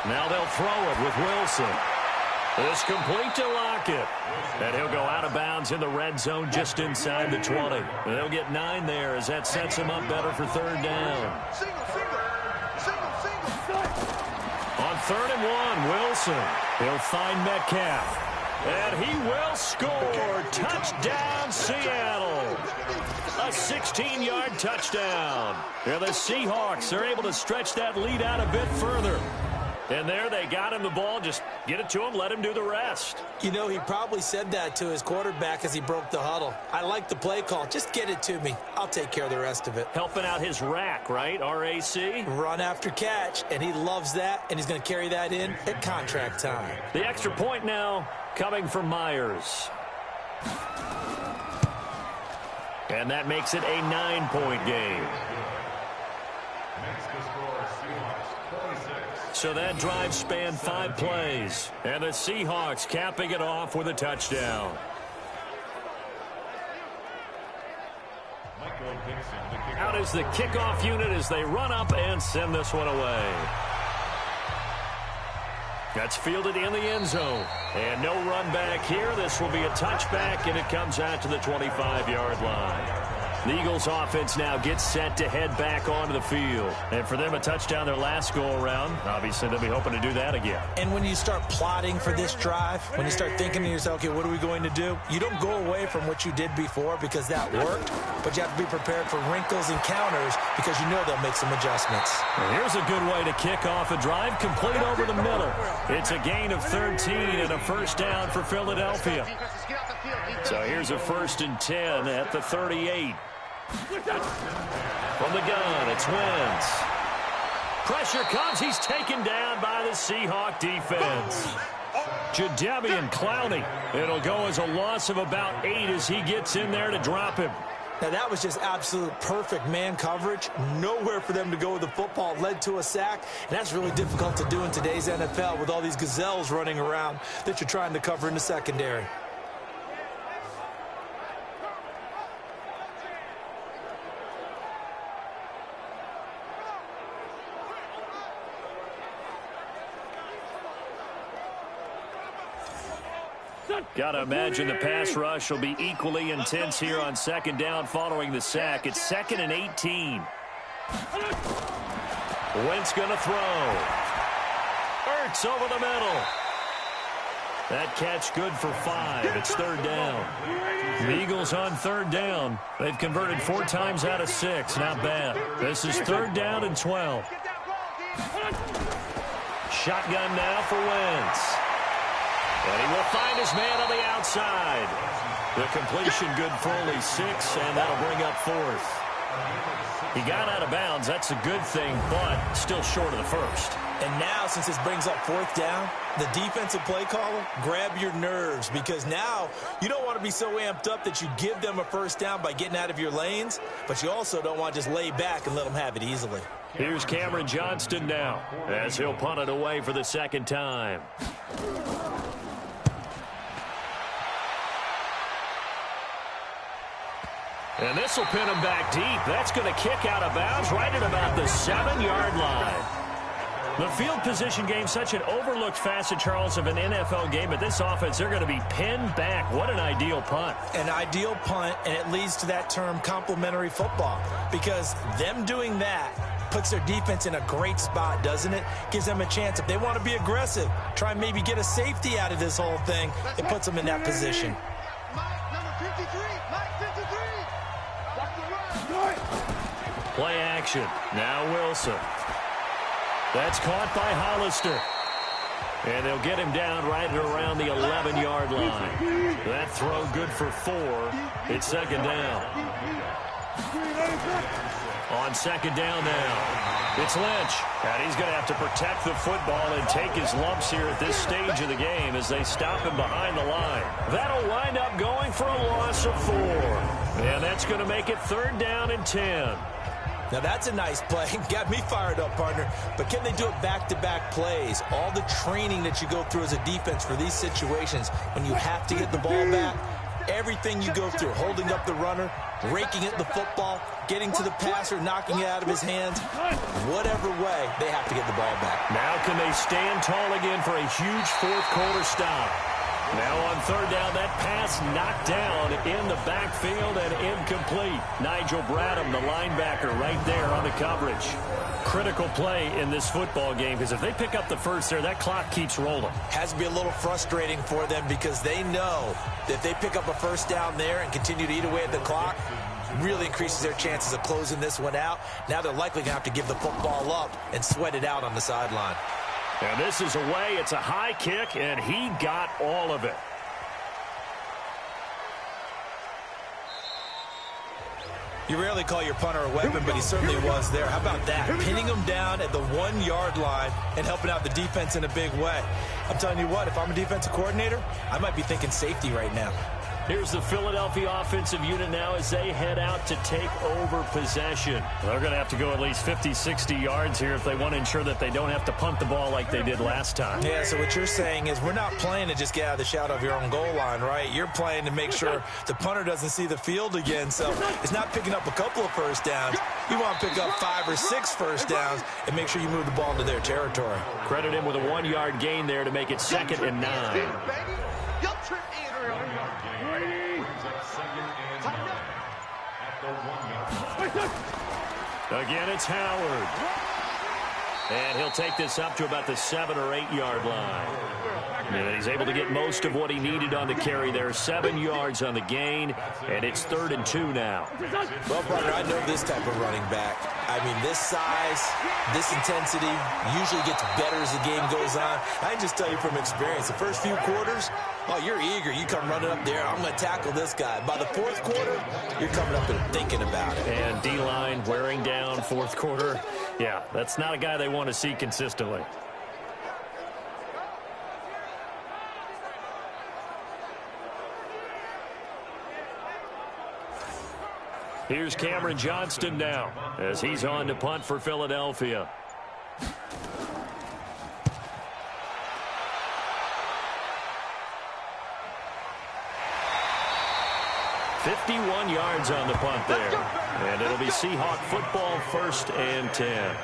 Now they'll throw it with Wilson. It's complete to Lockett. And he'll go out of bounds in the red zone just inside the 20. And they'll get 9 there as that sets him up better for 3rd down. On 3rd and 1, Wilson. He'll find Metcalf. And he will score. Touchdown, Seattle. A 16-yard touchdown. And the Seahawks are able to stretch that lead out a bit further. And there they got him the ball. Just get it to him, let him do the rest. You know, he probably said that to his quarterback as he broke the huddle. I like the play call. Just get it to me. I'll take care of the rest of it. Helping out his rack, right? R-A-C? Run after catch, and he loves that, and he's going to carry that in at contract time. The extra point now coming from Myers. And that makes it a 9-point game. So that drive spanned 5 plays. And the Seahawks capping it off with a touchdown. Out is the kickoff unit as they run up and send this one away. That's fielded in the end zone. And no run back here. This will be a touchback, and it comes out to the 25-yard line. The Eagles offense now gets set to head back onto the field. And for them, a touchdown their last go-around. Obviously, they'll be hoping to do that again. And when you start plotting for this drive, when you start thinking to yourself, okay, what are we going to do? You don't go away from what you did before because that worked, but you have to be prepared for wrinkles and counters because you know they'll make some adjustmts. Well, here's a good way to kick off a drive, complete over the middle. It's a gain of 13 and a first down for Philadelphia. So here's a 1st and 10 at the 38. From the gun, it's Wentz. Pressure comes. He's taken down by the Seahawk defense. Jadeveon Clowney. It'll go as a loss of about 8 as he gets in there to drop him. Now, that was just absolute perfect man coverage. Nowhere for them to go with the football. Led to a sack, and that's really difficult to do in today's NFL with all these gazelles running around that you're trying to cover in the secondary. Got to imagine the pass rush will be equally intense here on 2nd down following the sack. It's 2nd and 18. Wentz going to throw. Ertz over the middle. That catch good for 5. It's 3rd down. The Eagles on 3rd down. They've converted 4 times out of 6. Not bad. This is 3rd down and 12. Shotgun now for Wentz. And he will find his man on the outside. The completion good for only 6, and that'll bring up 4th. He got out of bounds. That's a good thing, but still short of the 1st. And now, since this brings up 4th down, the defensive play caller, grab your nerves, because now you don't want to be so amped up that you give them a 1st down by getting out of your lanes, but you also don't want to just lay back and let them have it easily. Here's Cameron Johnston now as he'll punt it away for the 2nd time. And this will pin him back deep. That's going to kick out of bounds right at about the 7-yard line. The field position game, such an overlooked facet, Charles, of an NFL game. But this offense, they're going to be pinned back. What an ideal punt. An ideal punt, and it leads to that term complementary football. Because them doing that puts their defense in a great spot, doesn't it? Gives them a chance. If they want to be aggressive, try and maybe get a safety out of this whole thing, it puts them in that position. Play action. Now Wilson. That's caught by Hollister. And they'll get him down right around the 11-yard line. That throw good for 4. It's 2nd down. On 2nd down now, it's Lynch. And he's going to have to protect the football and take his lumps here at this stage of the game as they stop him behind the line. That'll wind up going for a loss of 4. And that's going to make it 3rd down and 10. Now, that's a nice play. Got me fired up, partner. But can they do it back-to-back plays? All the training that you go through as a defense for these situations, when you have to get the ball back, everything you go through, holding up the runner, raking at the football, getting to the passer, knocking it out of his hands, whatever way, they have to get the ball back. Now can they stand tall again for a huge 4th-quarter stop? Now on 3rd down, that pass knocked down in the backfield and incomplete. Nigel Bradham, the linebacker, right there on the coverage. Critical play in this football game, because if they pick up the 1st there, that clock keeps rolling. Has to be a little frustrating for them because they know that if they pick up a 1st down there and continue to eat away at the clock, really increases their chances of closing this one out. Now they're likely going to have to give the football up and sweat it out on the sideline. And this is away. It's a high kick, and he got all of it. You rarely call your punter a weapon, but he certainly was there. How about that? Pinning him down at the 1-yard line and helping out the defense in a big way. I'm telling you what, if I'm a defensive coordinator, I might be thinking safety right now. Here's the Philadelphia offensive unit now as they head out to take over possession. They're going to have to go at least 50, 60 yards here if they want to ensure that they don't have to punt the ball like they did last time. Yeah, so what you're saying is we're not playing to just get out of the shadow of your own goal line, right? You're playing to make sure the punter doesn't see the field again. So it's not picking up a couple of 1st downs. You want to pick up 5 or 6 1st downs and make sure you move the ball into their territory. Credit him with a 1-yard gain there to make it 2nd and 9. Again, it's Howard. And he'll take this up to about the 7 or 8 yard line. And he's able to get most of what he needed on the carry there. 7 yards on the gain, and it's 3rd and 2 now. Well, partner, I know this type of running back. I mean, this size, this intensity usually gets better as the game goes on. I can just tell you from experience, the first few quarters, oh, you're eager. You come running up there, I'm going to tackle this guy. By the 4th quarter, you're coming up and thinking about it. And D-line wearing down 4th quarter. Yeah, that's not a guy they want to see consistently. Here's Cameron Johnston now as he's on to punt for Philadelphia. "51 yards on the punt there. And it'll be Seahawk football, 1st and 10.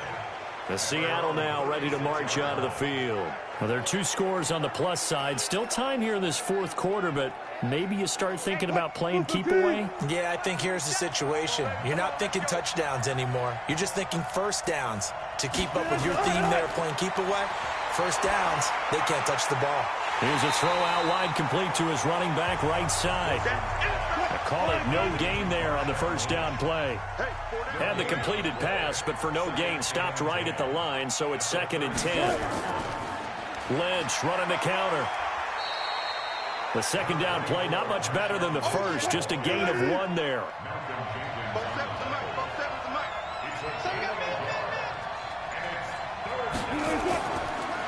The Seattle now ready to march out of the field. Well, there are 2 scores on the plus side. Still time here in this 4th quarter, but maybe you start thinking about playing keep away? Yeah, I think here's the situation. You're not thinking touchdowns anymore. You're just thinking first downs. To keep up with your theme there, playing keep away, first downs, they can't touch the ball. Here's a throw out wide, complete to his running back right side. I call it no gain there on the first down play. Had the completed pass, but for no gain, stopped right at the line, so it's 2nd and 10. Lynch running the counter. The 2nd down play, not much better than the first, just a gain of 1 there.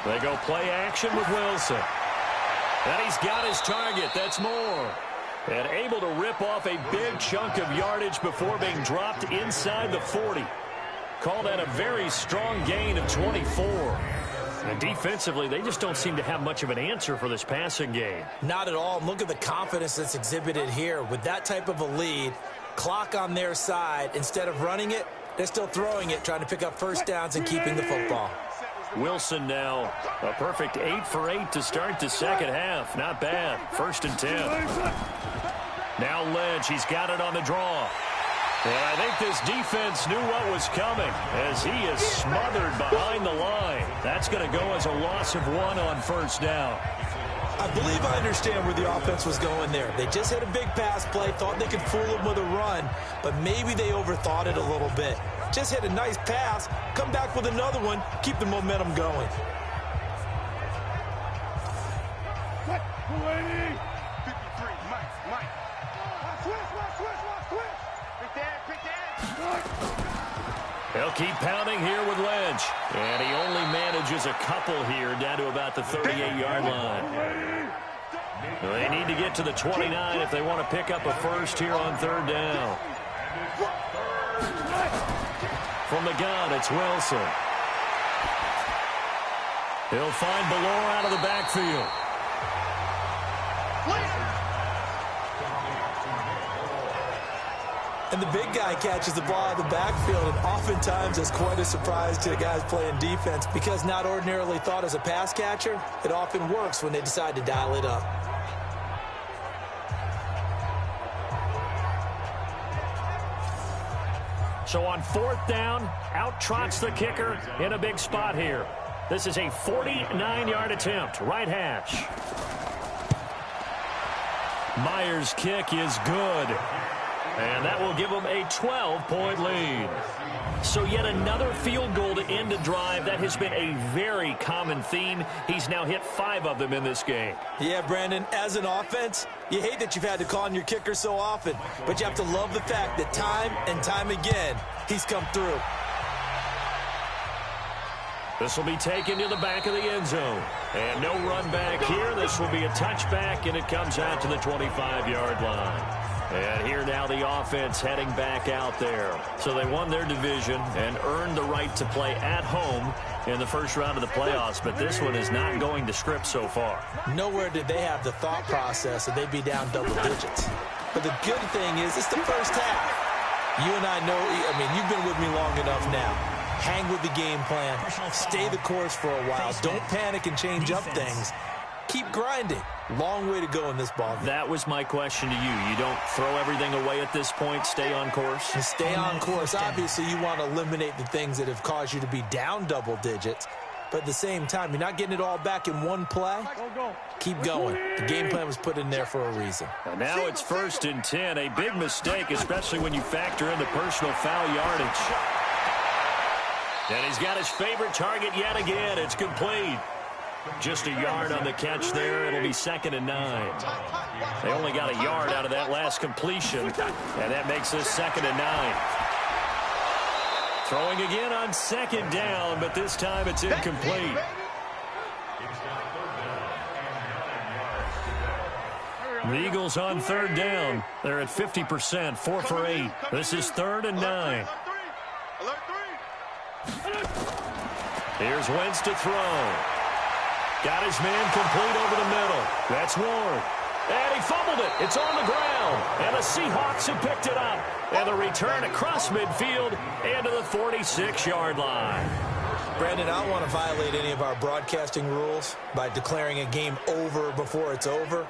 They go play action with Wilson. And he's got his target. That's Moore. And able to rip off a big chunk of yardage before being dropped inside the 40. Call that a very strong gain of 24. And defensively, they just don't seem to have much of an answer for this passing game. Not at all. Look at the confidence that's exhibited here. With that type of a lead, clock on their side, instead of running it, they're still throwing it, trying to pick up first downs and keeping the football. Wilson now a perfect 8 for 8 to start the second half. Not bad. 1st and 10. Now Lynch. He's got it on the draw. And I think this defense knew what was coming as he is smothered behind the line. That's going to go as a loss of 1 on first down. I believe I understand where the offense was going there. They just had a big pass play, thought they could fool him with a run, but maybe they overthought it a little bit. Just hit a nice pass, come back with another one, keep the momentum going. They'll keep pounding here with Lynch. And he only manages a couple here down to about the 38-yard line. They need to get to the 29 if they want to pick up a first here on 3rd down. From the gun, it's Wilson. He'll find Ballore out of the backfield. And the big guy catches the ball out of the backfield, and oftentimes it's quite a surprise to the guys playing defense because not ordinarily thought as a pass catcher, it often works when they decide to dial it up. So on 4th down, out trots the kicker in a big spot here. This is a 49-yard attempt, right hash. Myers' kick is good. And that will give them a 12-point lead. So yet another field goal to end a drive. That has been a very common theme. He's now hit 5 of them in this game. Yeah, Brandon, as an offense, you hate that you've had to call on your kicker so often, but you have to love the fact that time and time again, he's come through. This will be taken to the back of the end zone. And no run back here. This will be a touchback, and it comes out to the 25-yard line. And here now the offense heading back out there. So they won their division and earned the right to play at home in the first round of the playoffs. But this one is not going to script so far. Nowhere did they have the thought process that they'd be down double digits. But the good thing is it's the first half. You and I know, I mean, you've been with me long enough now. Hang with the game plan. Stay the course for a while. Don't panic and change up things. keep grinding. Long way to go in this ball game. That was my question to you. You don't throw everything away at this point, stay on course? And stay on course. Obviously, you want to eliminate the things that have caused you to be down double digits. But at the same time, you're not getting it all back in one play. Keep going. The game plan was put in there for a reason. And now it's 1st and 10. A big mistake, especially when you factor in the personal foul yardage. And he's got his favorite target yet again. It's complete. Just a yard on the catch there. It'll be 2nd and 9. They only got a yard out of that last completion, and that makes this 2nd and 9. Throwing again on 2nd down, but this time it's incomplete. The Eagles on 3rd down. They're at 50%, 4 for 8. This is 3rd and 9. Here's Wentz to throw. Got his man complete over the middle. That's Ward. And he fumbled it. It's on the ground. And the Seahawks have picked it up. And the return across midfield into the 46-yard line. Brandon, I don't want to violate any of our broadcasting rules by declaring a game over before it's over.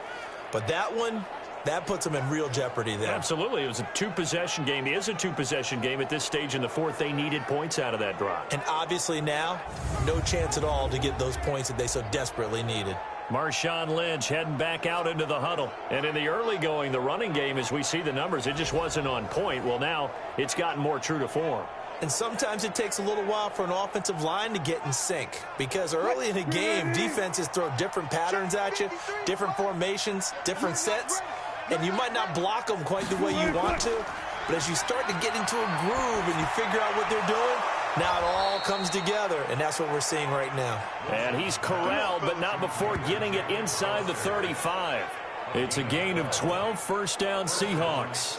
But that one, that puts them in real jeopardy there. Absolutely. It was a two-possession game. It is a two-possession game at this stage in the fourth. They needed points out of that drive. And obviously now, no chance at all to get those points that they so desperately needed. Marshawn Lynch heading back out into the huddle. And in the early going, the running game, as we see the numbers, it just wasn't on point. Well, now it's gotten more true to form. And sometimes it takes a little while for an offensive line to get in sync, because early in a game, defenses throw different patterns at you, different formations, different sets, and you might not block them quite the way you want to, but as you start to get into a groove and you figure out what they're doing, now it all comes together, and that's what we're seeing right now. And he's corralled, but not before getting it inside the 35. It's a gain of 12, 1st down Seahawks.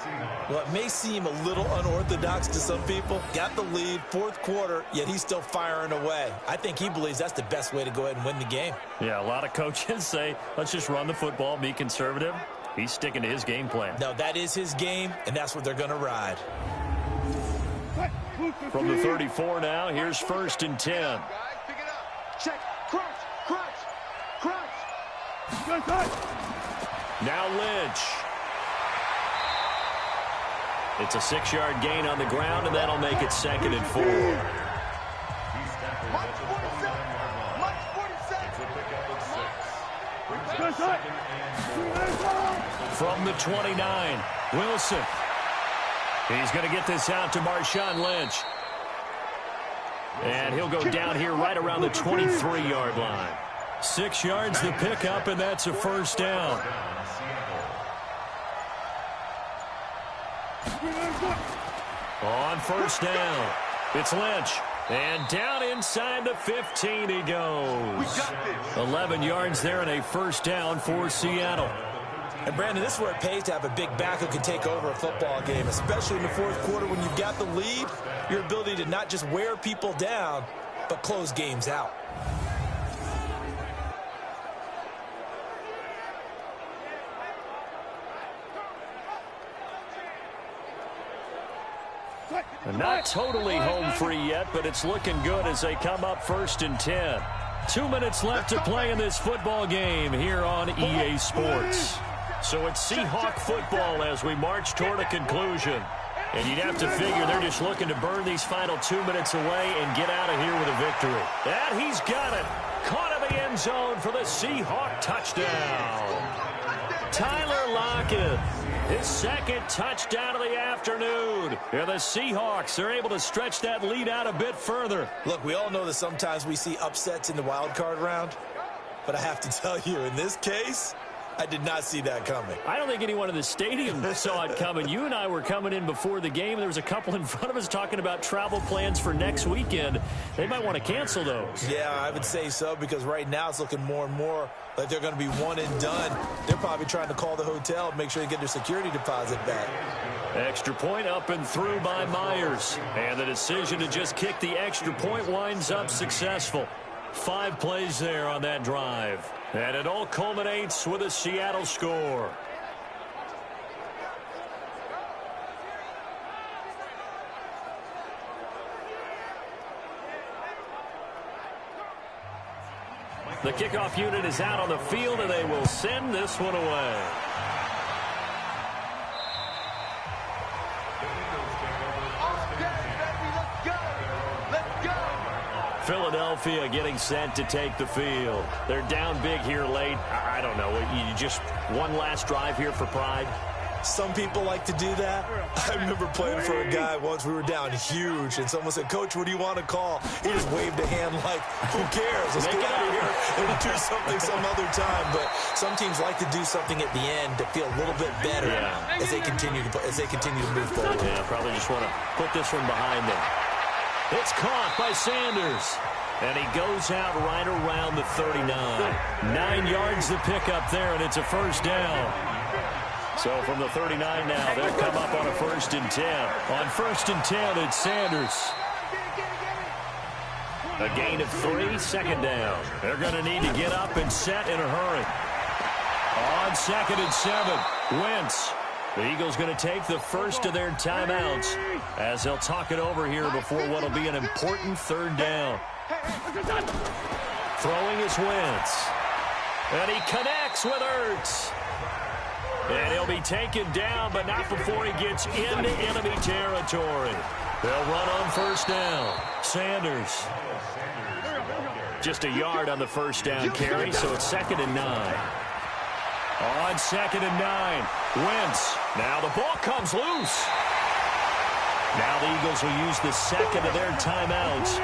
Well, it may seem a little unorthodox to some people. Got the lead, 4th quarter, yet he's still firing away. I think he believes that's the best way to go ahead and win the game. Yeah, a lot of coaches say, let's just run the football, be conservative. He's sticking to his game plan. No, that is his game, and that's what they're going to ride. From the 34 now, here's 1st and 10. Guys, pick it up. Check. Crunch. Now Lynch. It's a 6-yard gain on the ground, and that'll make it 2nd and 4. From the 29, Wilson. He's going to get this out to Marshawn Lynch. And he'll go down here right around the 23-yard line. 6 yards the pickup, and that's a 1st down. On 1st down, it's Lynch. And down inside the 15 he goes. 11 yards there and a 1st down for Seattle. And, Brandon, this is where it pays to have a big back who can take over a football game, especially in the 4th quarter when you've got the lead, your ability to not just wear people down, but close games out. Not totally home free yet, but it's looking good as they come up 1st and 10. 2 minutes left to play in this football game here on EA Sports. So it's Seahawk football as we march toward a conclusion. And you'd have to figure they're just looking to burn these final 2 minutes away and get out of here with a victory. And he's got it. Caught in the end zone for the Seahawk touchdown. Tyler Lockett. His 2nd touchdown of the afternoon. And the Seahawks are able to stretch that lead out a bit further. Look, we all know that sometimes we see upsets in the wild card round. But I have to tell you, in this case, I did not see that coming. I don't think anyone in the stadium saw it coming. You and I were coming in before the game. There was a couple in front of us talking about travel plans for next weekend. They might want to cancel those. Yeah, I would say so, because right now it's looking more and more like they're going to be one and done. They're probably trying to call the hotel and make sure they get their security deposit back. Extra point up and through by Myers. And the decision to just kick the extra point winds up successful. 5 plays there on that drive. And it all culminates with a Seattle score. The kickoff unit is out on the field, and they will send this one away. Philadelphia getting set to take the field. They're down big here late. I don't know. You just one last drive here for pride? Some people like to do that. I remember playing for a guy once. We were down huge, and someone said, "Coach, what do you want to call?" He just waved a hand like, "Who cares? Let's get out of here and do something some other time." But some teams like to do something at the end to feel a little bit better as they continue to move forward. Yeah, probably just want to put this one behind them. It's caught by Sanders. And he goes out right around the 39. 9 yards to pick up there, and it's a first down. So from the 39 now, they'll come up on a 1st and 10. On 1st and 10, it's Sanders. A gain of 3, second down. They're going to need to get up and set in a hurry. On 2nd and 7, Wentz. The Eagles going to take the first of their timeouts as they'll talk it over here before what will be an important 3rd down. Throwing is Wentz. And he connects with Ertz. And he'll be taken down, but not before he gets into enemy territory. They'll run on 1st down. Sanders. Just a yard on the 1st down carry, so it's 2nd and 9. On 2nd and 9, Wentz. Now the ball comes loose. Now the Eagles will use the 2nd of their timeouts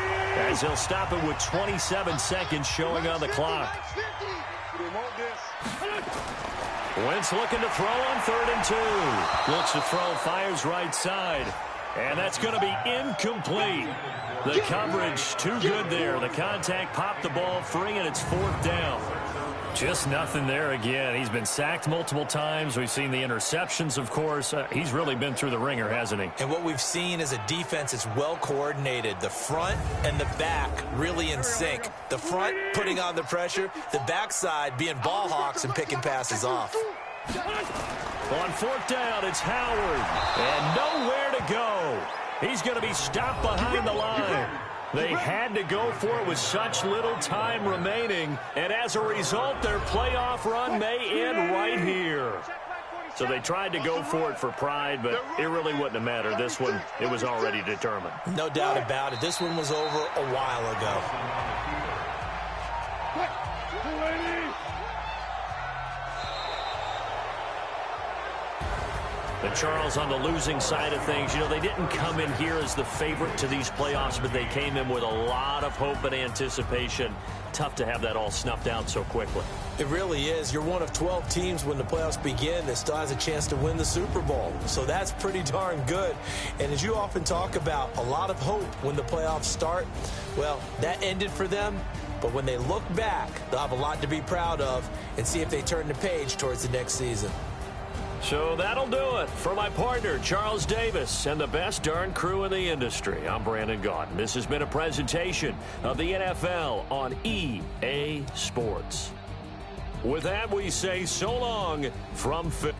as they'll stop it with 27 seconds showing on the clock. Wentz looking to throw on 3rd and 2. Looks to throw, fires right side. And that's going to be incomplete. The coverage too good there. The contact popped the ball free, and it's 4th down. Just nothing there again. He's been sacked multiple times. We've seen the interceptions, of course. He's really been through the ringer, hasn't he? And what we've seen is a defense that's well coordinated. The front and the back really in sync. The front putting on the pressure, the backside being ball hawks and picking passes off. On 4th down, it's Howard. And nowhere to go. He's going to be stopped behind the line. They had to go for it with such little time remaining, and as a result, their playoff run may end right here. So they tried to go for it for pride, but it really wouldn't have mattered. This one, it was already determined. No doubt about it. This one was over a while ago. And Charles, on the losing side of things, you know, they didn't come in here as the favorite to these playoffs, but they came in with a lot of hope and anticipation. Tough to have that all snuffed out so quickly. It really is. You're one of 12 teams when the playoffs begin that still has a chance to win the Super Bowl. So that's pretty darn good. And as you often talk about, a lot of hope when the playoffs start. Well, that ended for them. But when they look back, they'll have a lot to be proud of and see if they turn the page towards the next season. So that'll do it for my partner, Charles Davis, and the best darn crew in the industry. I'm Brandon Gaudin. This has been a presentation of the NFL on EA Sports. With that, we say so long from Philly.